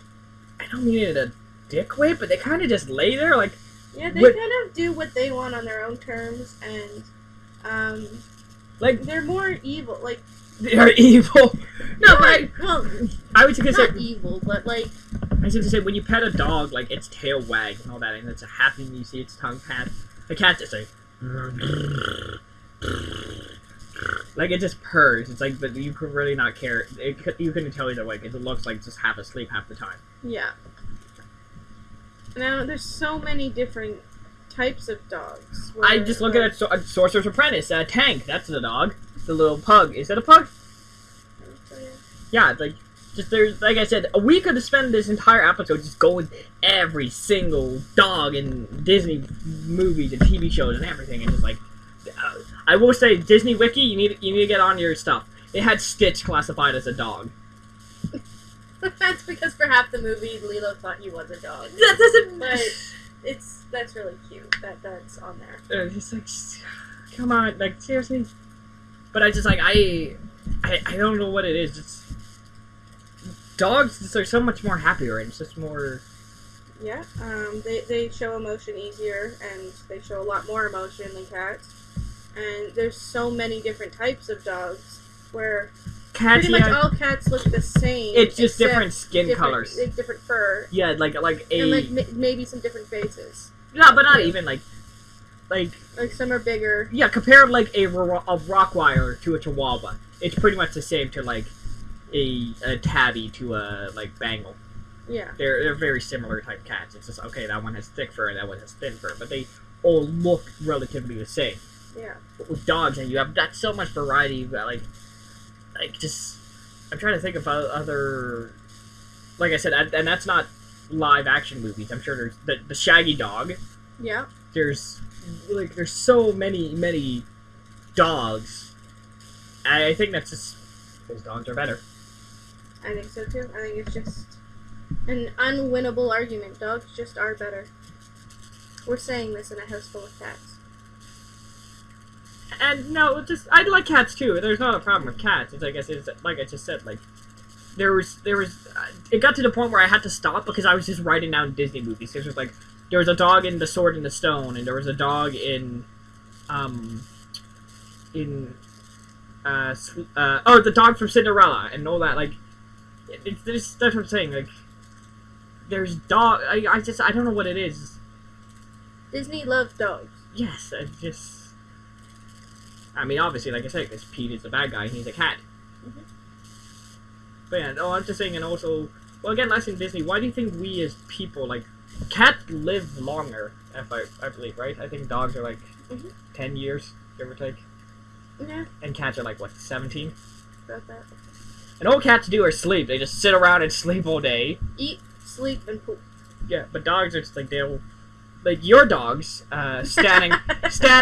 I don't mean it in a dick way, but they kind of just lay there, like. Yeah, they kind of do what they want on their own terms, and like they're more evil. Like they're evil. No, but well, I was just gonna not say evil, but like. I was gonna say when you pet a dog, like its tail wags and all that, and it's a happy, and you see its tongue pat. The cat just like. Like it just purrs. It's like, but you could really not care. You couldn't tell either way because it looks like just half asleep half the time. Yeah. Now there's so many different types of dogs. I just look at Sorcerer's Apprentice. Tank. That's the dog. The little pug. Is it a pug? Yeah. Like just there's like I said, we could have spent this entire episode just going every single dog in Disney movies and TV shows and everything, and just like. I will say, Disney Wiki, you need to get on your stuff. It had Stitch classified as a dog. That's because for half the movie, Lilo thought he was a dog. That doesn't. But that's really cute. That's on there. It's like, come on, like seriously. But I just like I don't know what it is. It's dogs just are so much more happier, and it's just more. Yeah. They show emotion easier, and they show a lot more emotion than cats. And there's so many different types of dogs where Cats, pretty much all cats look the same. It's just different skin colors. Like different fur. Yeah, like a. And like maybe some different faces. No, but not even like some are bigger. Yeah, compare like a Rottweiler to a Chihuahua. It's pretty much the same to like a tabby to a like Bengal. Yeah. They're very similar type cats. It's just okay, that one has thick fur and that one has thin fur, but they all look relatively the same. Yeah. But with dogs, and you have got so much variety. Like just I'm trying to think of other. Like I said, and that's not live action movies. I'm sure there's the Shaggy Dog. Yeah. There's so many dogs. I think that's just those dogs are better. I think so too. I think it's just an unwinnable argument. Dogs just are better. We're saying this in a house full of cats. And no, just I like cats too. There's not a problem with cats. It's like I just said, like there was it got to the point where I had to stop because I was just writing down Disney movies. There was like there was a dog in The Sword in the Stone, and there was a dog in the dog from Cinderella and all that. Like that's what I'm saying. Like there's dog. I don't know what it is. Disney loves dogs. Yes, I mean, obviously, like I said, because Pete is the bad guy and he's a cat. Mm-hmm. But yeah, no, I'm just saying, and also, Well, again, last in Disney, why do you think we as people, like, cats live longer, if I believe, right? I think dogs are, like, 10 years, give or take. Yeah, And cats are, like, what, 17? about that. And all cats do is sleep. They just sit around and sleep all day. Eat, sleep, and poop. Yeah, but dogs are just, like, they'll... Like, your dogs, Stan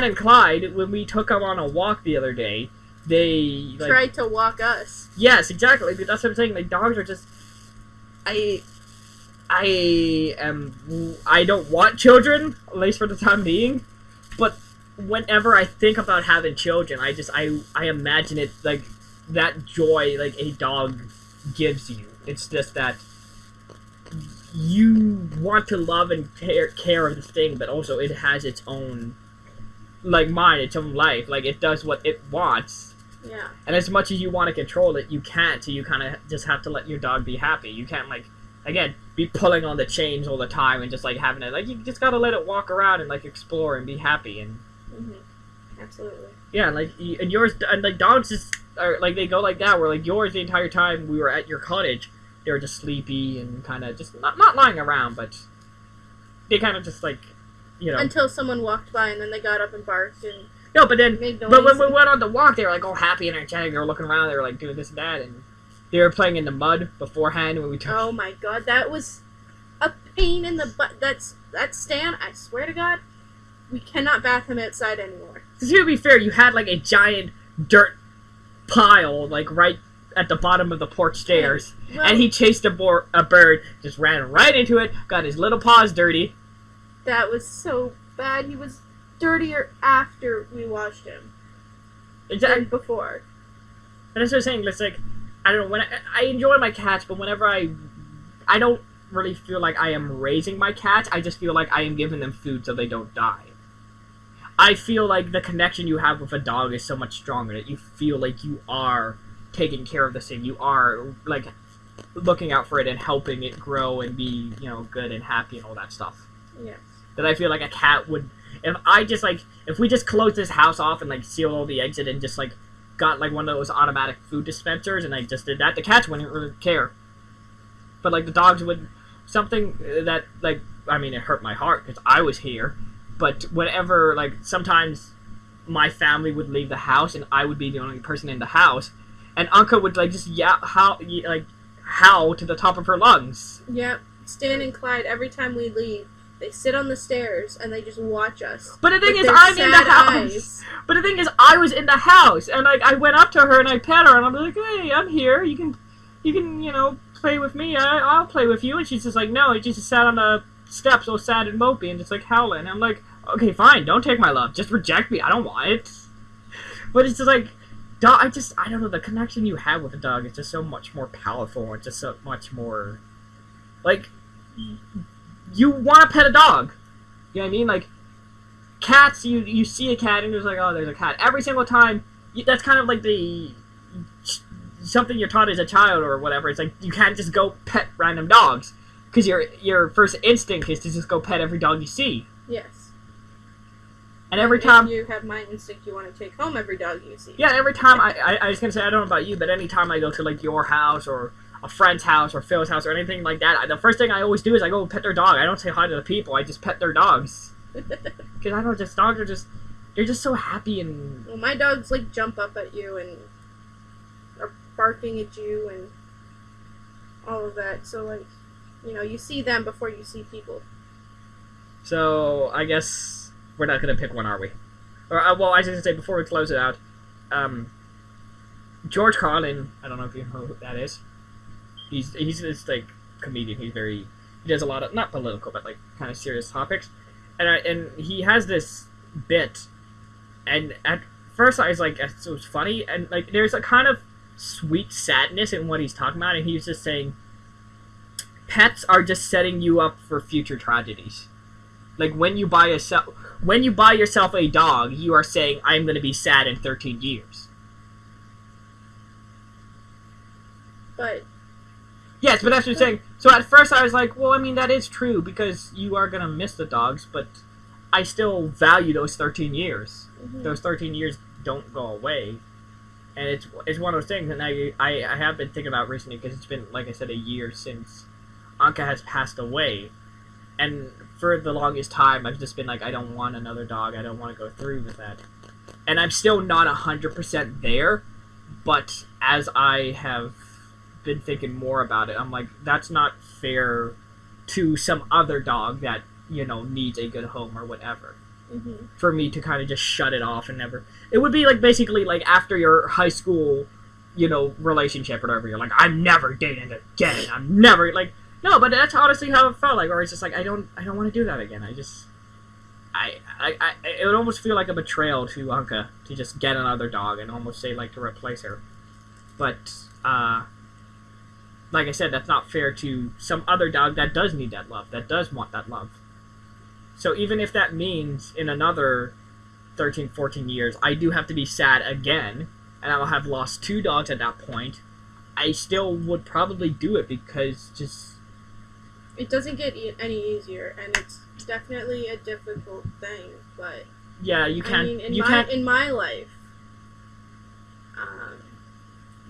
and Clyde, when we took them on a walk the other day, they, like... Tried to walk us. Yes, exactly. That's what I'm saying. Like, dogs are just... I don't want children, at least for the time being, but whenever I think about having children, I imagine it, like, that joy, like, a dog gives you. It's just that you want to love and care of the thing, but also it has its own, like, mind, its own life. Like, it does what it wants. Yeah. And as much as you want to control it, you can't, so you kind of just have to let your dog be happy. You can't, like, again, be pulling on the chains all the time and just, like, having it, like, you just gotta let it walk around and, like, explore and be happy. And Absolutely. yeah, like, and yours, and, like, dogs just are, like, they go like that, where, like, yours, the entire time we were at your cottage, they were just sleepy and kind of just, not lying around, but they kind of just, like, you know. Until someone walked by and then they got up and barked and No, but then, made noise. but when we went on the walk, they were, like, all happy and energetic. They were looking around, they were, like, doing this and that, and they were playing in the mud beforehand when we took... Oh my god, that was a pain in the butt. That Stan, I swear to God, we cannot bath him outside anymore. To be fair, you had, like, a giant dirt pile, like, right at the bottom of the porch stairs, Well, and he chased a bird, just ran right into it, got his little paws dirty. that was so bad. He was dirtier after we washed him Exactly. than before. And that's what I'm saying. It's like, I don't know, when I enjoy my cats, but whenever I don't really feel like I am raising my cats, I just feel like I am giving them food so they don't die. I feel like the connection you have with a dog is so much stronger, that you feel like you are taking care of this thing. You are, like, looking out for it and helping it grow and be, you know, good and happy and all that stuff. Yes. That I feel like a cat would... If we just closed this house off and, like, sealed all the exit and just, like, got, like, one of those automatic food dispensers and I just did that, the cats wouldn't really care. But, like, the dogs would... Something that, like... I mean, it hurt my heart because I was here. But whenever, like, sometimes my family would leave the house and I would be the only person in the house, and Anka would, like, just howl to the top of her lungs. Yep. Stan and Clyde, every time we leave, they sit on the stairs and they just watch us. But the thing with is, their I'm in the sad house. eyes. But the thing is, I was in the house, and, like, I went up to her and I pet her, and I'm like, hey, I'm here. You can, you know, play with me. I'll play with you. And she's just like, no. And she just sat on the steps, all sad and mopey, and just, like, howling. And I'm like, okay, fine. Don't take my love. Just reject me. I don't want it. But it's just like, I don't know. The connection you have with a dog is just so much more powerful. It's just so much more, like, you want to pet a dog. You know what I mean? Like, cats, you see a cat and you're just like, oh, there's a cat. Every single time, that's kind of like something you're taught as a child or whatever. It's like, you can't just go pet random dogs. Because your first instinct is to just go pet every dog you see. Yes. And every time... If you have my instinct, you want to take home every dog you see. Yeah, every time I was going to say, I don't know about you, but any time I go to, like, your house or a friend's house or Phil's house or anything like that, the first thing I always do is I go pet their dog. I don't say hi to the people. I just pet their dogs. Because I don't know, dogs are just... They're just so happy and... Well, my dogs, like, jump up at you and are barking at you and all of that. So, like, you know, you see them before you see people. So, I guess we're not going to pick one, are we? Or, well, I was going to say, before we close it out, George Carlin, I don't know if you know who that is. He's this, like, comedian. He does a lot of, not political, but, like, kind of serious topics. And he has this bit, and at first I was like, it was funny, and, like, there's a kind of sweet sadness in what he's talking about, and he's just saying, pets are just setting you up for future tragedies. Like, when you buy yourself a dog, you are saying, I'm going to be sad in 13 years. But... Yes, but that's what I'm saying. So at first I was like, well, I mean, that is true, because you are going to miss the dogs, but I still value those 13 years. Mm-hmm. Those 13 years don't go away. And it's one of those things, and I have been thinking about recently because it's been, like I said, a year since Anka has passed away, and for the longest time I've just been like, I don't want another dog. I don't want to go through with that, and I'm still not 100% there. But as I have been thinking more about it, I'm like, that's not fair to some other dog that needs a good home or whatever. Mm-hmm. For me to kind of just shut it off and never. It would be like basically like after your high school, relationship or whatever. You're like, I'm never dating again. I'm never like no, but that's honestly how it felt like. Where it's just like I don't want to do that again. It would almost feel like a betrayal to Anka to just get another dog and almost say like to replace her. But like I said, that's not fair to some other dog that does need that love, that does want that love. So even if that means in another 13, 14 years, I do have to be sad again, and I'll have lost 2 dogs at that point, I still would probably do it because just... It doesn't get any easier, and it's definitely a difficult thing, but... Yeah, you can't... I mean, in my life,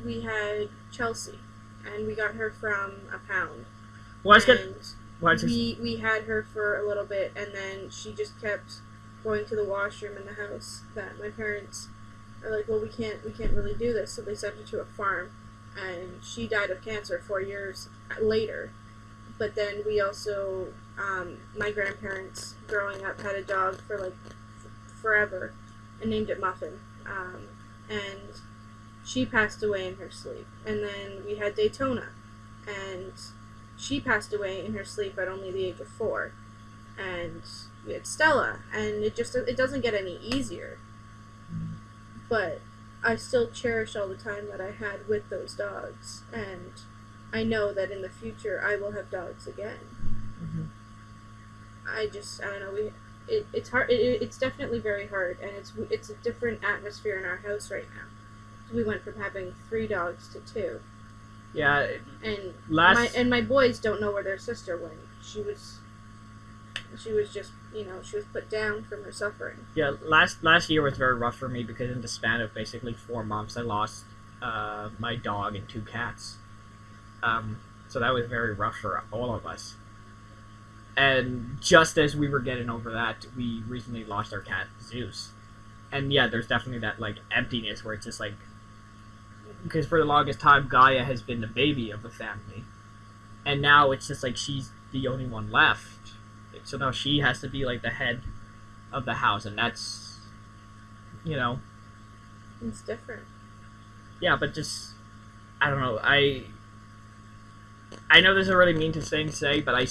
we had Chelsea, and we got her from a pound. Well, we had her for a little bit, and then she just kept going to the washroom in the house. That my parents are like, well, we can't really do this, so they sent her to a farm, and she died of cancer 4 years later. But then we also, my grandparents growing up had a dog for like forever, and named it Muffin, and she passed away in her sleep. And then we had Daytona, and she passed away in her sleep at only the age of 4. And we had Stella, and it doesn't get any easier. But I still cherish all the time that I had with those dogs, and I know that in the future I will have dogs again. Mm-hmm. I don't know, it's hard, it's definitely very hard, and it's a different atmosphere in our house right now. We went from having 3 dogs to 2. Yeah, and my boys don't know where their sister went. She was just, she was put down from her suffering. Yeah, last year was very rough for me because in the span of basically 4 months, I lost my dog and 2 cats. So that was very rough for all of us. And just as we were getting over that, we recently lost our cat, Zeus. And yeah, there's definitely that like emptiness where it's just like, because for the longest time, Gaia has been the baby of the family. And now it's just like she's the only one left. So now she has to be like the head of the house, and that's, It's different. Yeah, but just, I don't know, I know this is really mean to say, but I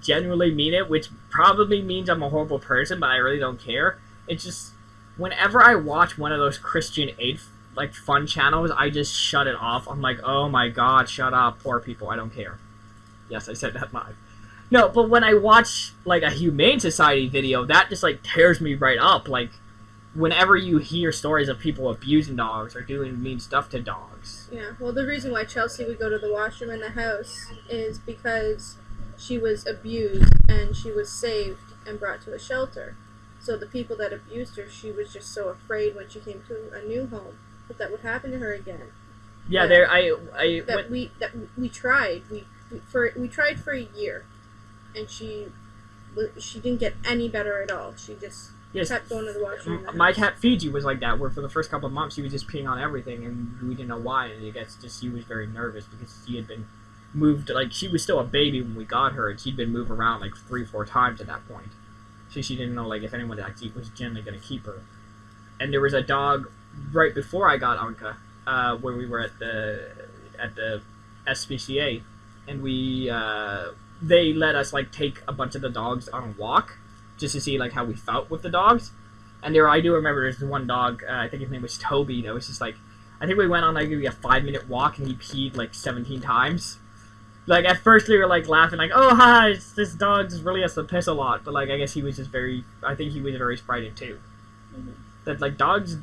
genuinely mean it, which probably means I'm a horrible person, but I really don't care. It's just, whenever I watch one of those Christian Aid like fun channels, I just shut it off. I'm like, oh my god, shut up, poor people, I don't care. Yes, I said that live. No, but when I watch like a Humane Society video, that just like tears me right up. Like, whenever you hear stories of people abusing dogs or doing mean stuff to dogs. Yeah, well, the reason why Chelsea would go to the washroom in the house is because she was abused and she was saved and brought to a shelter. So the people that abused her, she was just so afraid when she came to a new home that would happen to her again. Yeah, we tried. We tried for a year, and she didn't get any better at all. She just kept going to the washroom. My cat Fiji was like that, where for the first couple of months she was just peeing on everything, and we didn't know why. And I guess just she was very nervous because she had been moved. Like, she was still a baby when we got her, and she'd been moved around like 3-4 times at that point. So she didn't know like if anyone actually was generally going to keep her. And there was a dog right before I got Anka, where we were at the SPCA, and they let us like take a bunch of the dogs on a walk just to see like how we felt with the dogs. And I do remember there's one dog, I think his name was Toby, that was just like, I think we went on like maybe a 5-minute walk and he peed like 17 times. Like, at first we were like laughing like, oh hi, this dog just really has to piss a lot, but like I guess he was just I think he was very frightened too. Mm-hmm. That like dogs,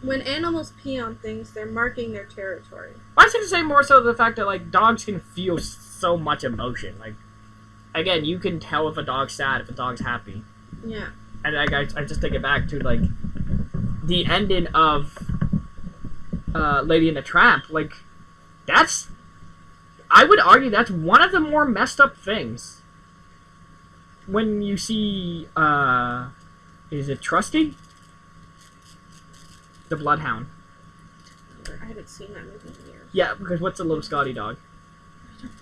when animals pee on things, they're marking their territory. I was going to say more so the fact that like dogs can feel so much emotion. Like, again, you can tell if a dog's sad, if a dog's happy. Yeah. And I just take it back to like the ending of Lady and the Tramp. Like, I would argue that's one of the more messed up things. When you see, is it Trusty? The Bloodhound. I haven't seen that movie in years. Yeah, because what's the little Scotty dog?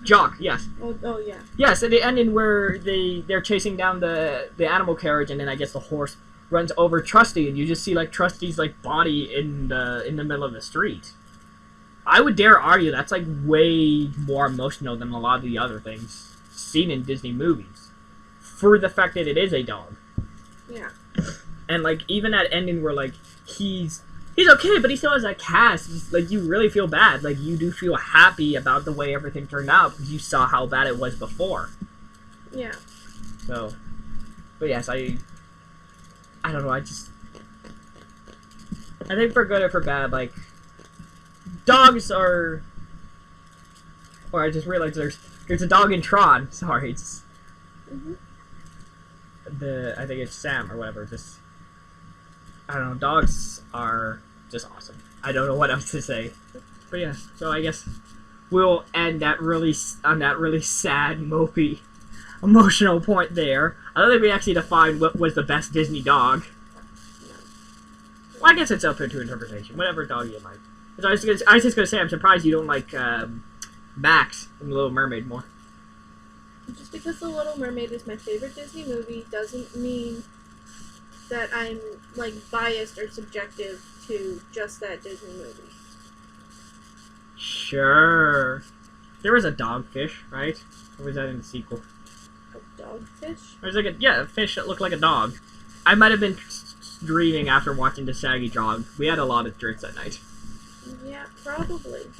Jock, yes. Oh yeah. Yes, at the ending where they're chasing down the animal carriage, and then I guess the horse runs over Trusty, and you just see like Trusty's like body in the middle of the street. I would dare argue that's like way more emotional than a lot of the other things seen in Disney movies, for the fact that it is a dog. Yeah. And like even that ending where like he's okay, but he still has that cast. It's, like, you really feel bad. Like, you do feel happy about the way everything turned out because you saw how bad it was before. Yeah. So, but yes, I don't know. I think for good or for bad, like, dogs are. Or I just realized there's a dog in Tron. Sorry, it's I think it's Sam or whatever. Just I don't know. Dogs are just awesome. I don't know what else to say. But yeah, so I guess we'll end on that really sad, mopey, emotional point there. I don't think we actually defined what was the best Disney dog. Well, I guess it's up to interpretation. Whatever dog you like. I was just gonna say, I'm surprised you don't like Max from The Little Mermaid more. Just because The Little Mermaid is my favorite Disney movie doesn't mean that I'm like biased or subjective to just that Disney movie. Sure. There was a dogfish, right? Or was that in the sequel? A dogfish? There's like a fish that looked like a dog. I might have been dreaming after watching The Shaggy Dog. We had a lot of drinks that night. Yeah, probably.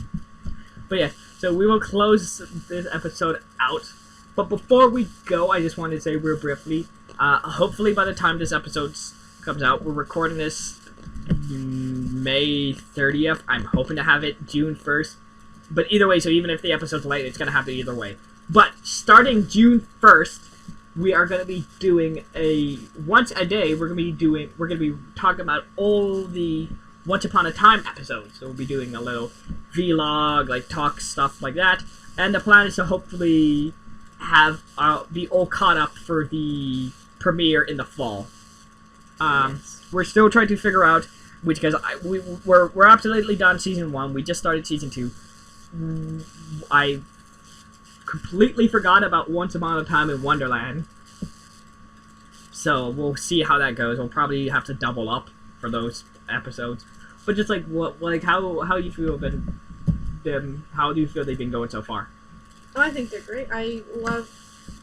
But yeah, so we will close this episode out. But before we go, I just wanted to say real briefly, hopefully by the time this episode comes out, we're recording this May 30th. I'm hoping to have it June 1st. But either way, so even if the episode's late, it's going to happen either way. But starting June 1st, we are going to be doing once a day, we're going to be talking about all the Once Upon a Time episodes. So we'll be doing a little vlog, like talk stuff like that. And the plan is to hopefully be all caught up for the premiere in the fall. Yes. We're still trying to figure out because we're absolutely done season 1. We just started season 2. I completely forgot about Once Upon a Time in Wonderland. So we'll see how that goes. We'll probably have to double up for those episodes. But just like how you feel about them? How do you feel they've been going so far? Oh, I think they're great. I love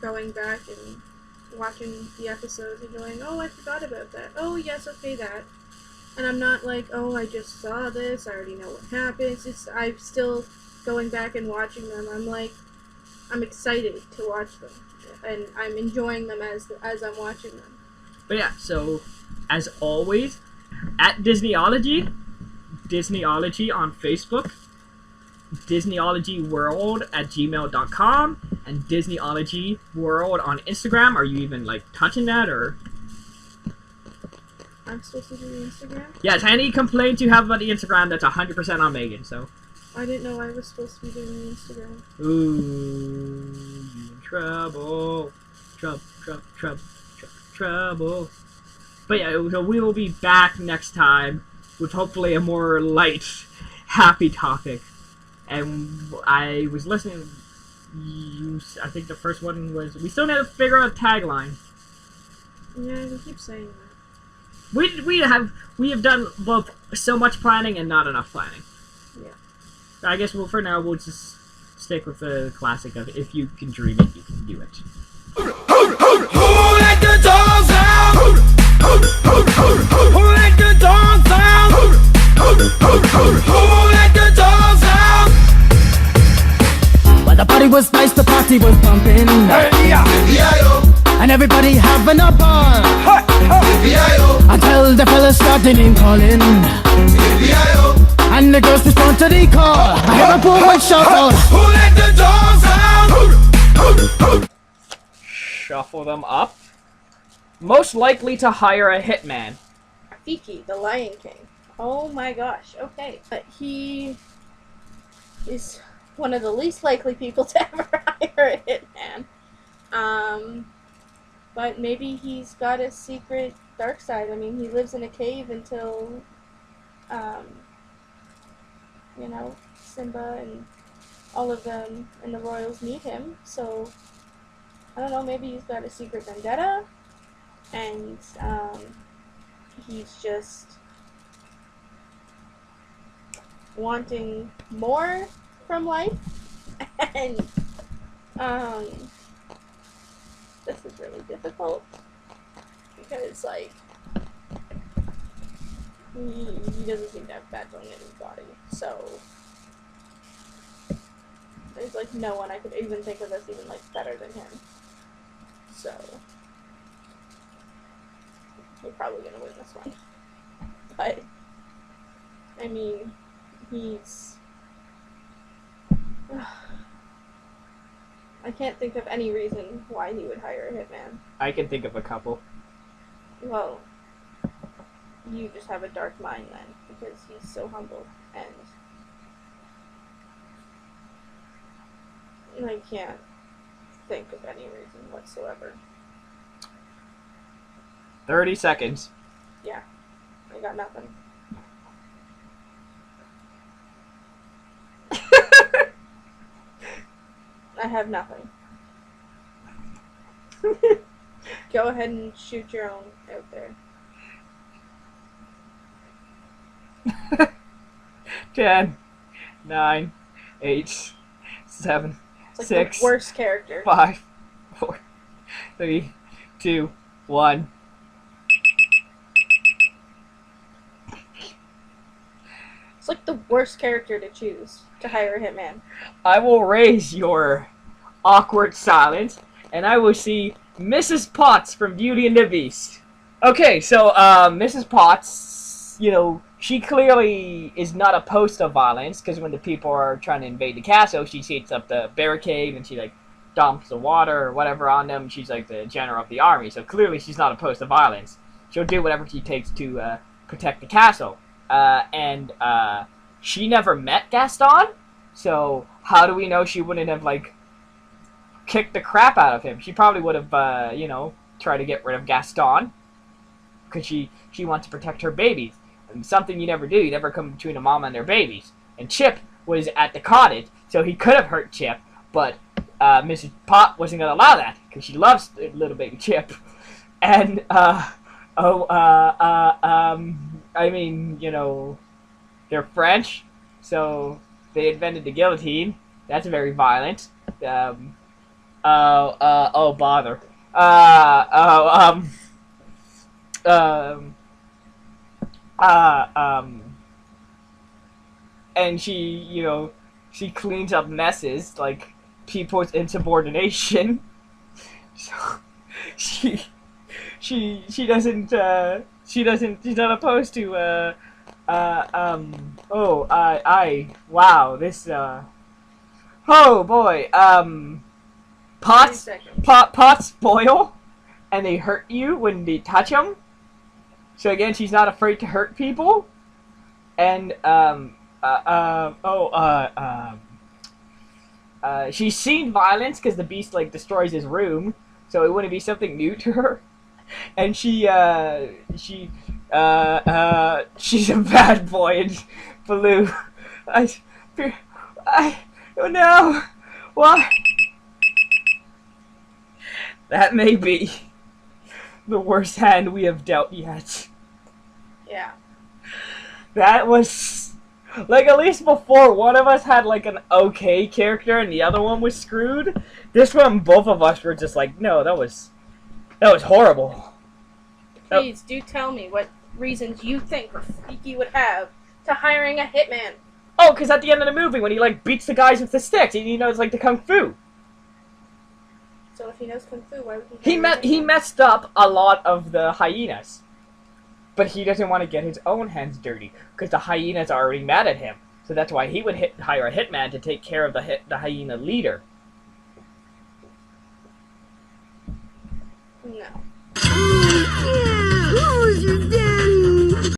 going back and watching the episodes and going, oh, I forgot about that. Oh, yes, okay, that. And I'm not like, oh, I just saw this. I already know what happens. I'm still going back and watching them. I'm excited to watch them. And I'm enjoying them as I'm watching them. But yeah, so, as always, at Disneyology on Facebook, DisneyologyWorld@gmail.com, and DisneyologyWorld on Instagram. Are you even like touching that, or? I'm supposed to do the Instagram? Yes, any complaints you have about the Instagram, that's 100% on Megan, so. I didn't know I was supposed to be doing the Instagram. Ooh, you in trouble. Trouble. But yeah, so we will be back next time with hopefully a more light, happy topic. And I was listening. I think the first one was. We still need to figure out a tagline. Yeah, you keep saying that. We have done both so much planning and not enough planning. Yeah. I guess for now we'll just stick with the classic of if you can dream it, you can do it. Who let the dogs out? Who let the dogs out? Who let the dogs out? Well, the party was nice, the party was pumping, and everybody having a ball until the fellas started name calling, and the girls respond to the call. I hear a poor one shout out, who let the dogs out? Shuffle them up. Most likely to hire a hitman. Rafiki, the Lion King. Oh my gosh, okay. But he is one of the least likely people to ever hire a hitman. But maybe he's got a secret dark side. I mean, he lives in a cave until, Simba and all of them and the royals meet him. So, I don't know, maybe he's got a secret vendetta, and, he's just wanting more from life, and, this is really difficult, because, like, he doesn't seem to have bad bone in his body, so there's, like, no one I could even think of that's even, like, better than him, so we're probably gonna win this one, but, I mean, he's... I can't think of any reason why he would hire a hitman. I can think of a couple. Well, you just have a dark mind then, because he's so humble, and I can't think of any reason whatsoever. 30 seconds. Yeah, I got nothing. I have nothing. Go ahead and shoot your own out there. 10, 9, 8, 7, It's like 6, the worst character. 5, 4, 3, 2, 1. It's like the worst character to choose to hire a hitman. I will raise your awkward silence, and I will see Mrs. Potts from Beauty and the Beast. Okay, so, Mrs. Potts, she clearly is not opposed to violence, because when the people are trying to invade the castle, she sets up the barricade, and she, dumps the water or whatever on them. She's, the general of the army, so clearly she's not opposed to violence. She'll do whatever she takes to, protect the castle. She never met Gaston, so how do we know she wouldn't have, kicked the crap out of him? She probably would have, tried to get rid of Gaston, because she wants to protect her babies. And something you never do, you never come between a mama and their babies. And Chip was at the cottage, so he could have hurt Chip, but Mrs. Pot wasn't going to allow that, because she loves little baby Chip. And, they're French, so they invented the guillotine. That's very violent. Oh bother. And she cleans up messes, like people's insubordination. So she's not opposed to, wow, this, oh boy, pots boil, and they hurt you when they touch them. So again, she's not afraid to hurt people, and, she's seen violence, because the beast, destroys his room, so it wouldn't be something new to her. And she's a bad boy in Baloo. I don't know. What? That may be the worst hand we have dealt yet. Yeah. That was... at least before, one of us had, an okay character and the other one was screwed. This one, both of us were just no, that was horrible. Please, do tell me what reasons you think Rafiki would have to hiring a hitman. Oh, because at the end of the movie, when he, beats the guys with the sticks, he knows, the kung fu. So if he knows kung fu, why would he... He messed up a lot of the hyenas. But he doesn't want to get his own hands dirty, because the hyenas are already mad at him. So that's why he would hire a hitman to take care of the hyena leader. No. Who's your daddy?